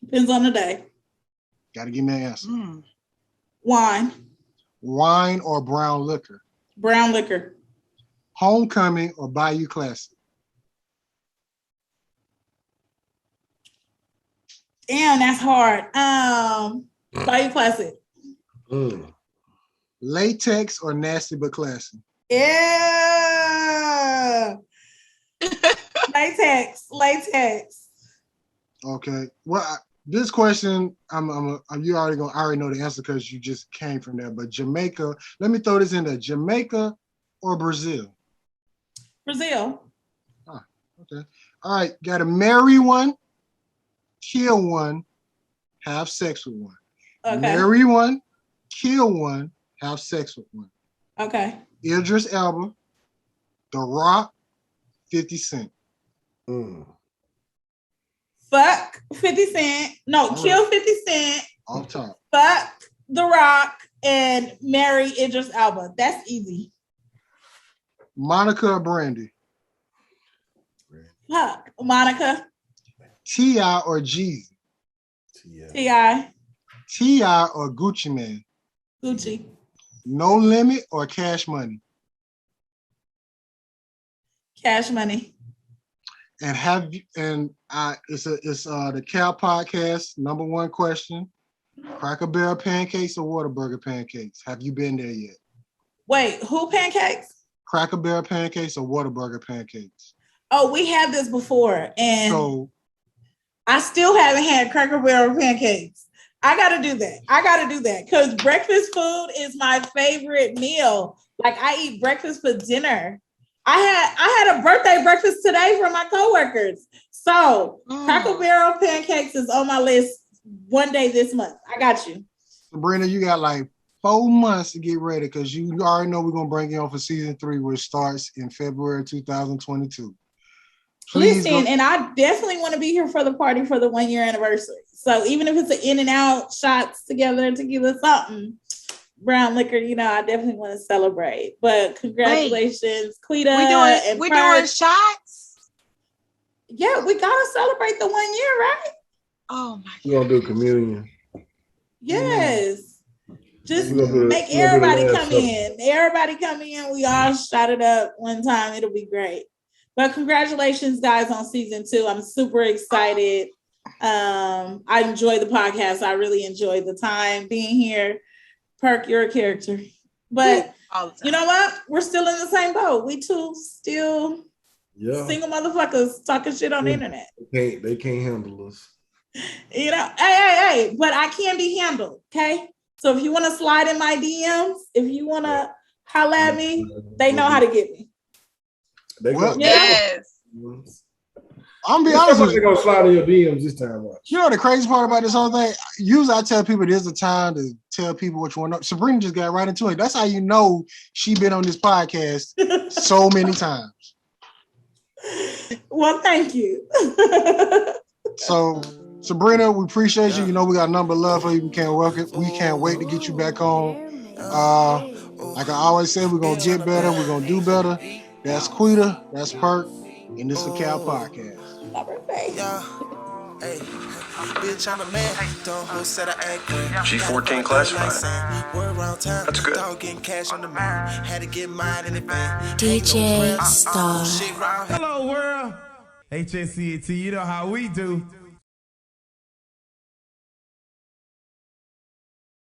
Depends on the day. Got to give me an answer. Wine. Wine or brown liquor? Brown liquor. Homecoming or Bayou Classic? Damn, that's hard. Bayou Classic. Latex or nasty but classy? Yeah. Latex. Okay. Well, this question, I already know the answer because you just came from there. But Jamaica, let me throw this in there. Jamaica or Brazil? Brazil. Okay. All right. Got to marry one, kill one, have sex with one. Okay. Marry one, kill one, have sex with one. Okay. Idris Elba, The Rock, 50 Cent. Fuck 50 Cent. No, kill 50 Cent. Off top. Fuck The Rock and marry Idris Elba. That's easy. Monica or Brandy? Fuck Monica. T.I. or Jeezy? T.I. T.I. or Gucci Man? Gucci. No Limit or Cash Money? Cash Money. And it's the Cal Podcast #1 question: Cracker Barrel pancakes or Whataburger pancakes? Have you been there yet? Wait, who pancakes? Cracker Barrel pancakes or Whataburger pancakes? Oh, we had this before, and So I still haven't had Cracker Barrel pancakes. I gotta do that because breakfast food is my favorite meal. Like I eat breakfast for dinner. I had a birthday breakfast today for my coworkers. So Cracker Barrel pancakes is on my list one day this month. I got you. Sabrina, you got like 4 months to get ready because you already know we're gonna bring you on for season 3, which starts in February 2022. Listen, and I definitely want to be here for the party for the 1-year anniversary. So even if it's an in and out, shots together, tequila, something, brown liquor, I definitely want to celebrate. But congratulations, Quita. We doing shots? Yeah, we gotta celebrate the 1 year, right? Oh my God. We're gonna do communion. Yes. Just make everybody come in. Everybody come in. We all shot it up one time. It'll be great. But congratulations, guys, on season 2. I'm super excited. I enjoy the podcast. I really enjoyed the time being here. Perk, you're a character. But you know what? We're still in the same boat. We two still single motherfuckers talking shit on the internet. They can't handle us. Hey. But I can be handled, okay? So if you want to slide in my DMs, if you want to holler at me, they know how to get me. Yes. I'm gonna be honest with you. They're gonna slide in your DMs this time. Watch. You know the crazy part about this whole thing? Usually I tell people there's a time to tell people what you want to know. Sabrina just got right into it. That's how you know she been on this podcast so many times. Well, thank you. So Sabrina, we appreciate you. You know we got a number of love for you. We can't wait to get you back on. Like I always say, we're gonna get better. We're gonna do better. That's Quita. That's Perk. And this is the Cal Podcast. My birthday. G14 classified. That's good. DJ Star. Hello, world. HSCT, you know how we do.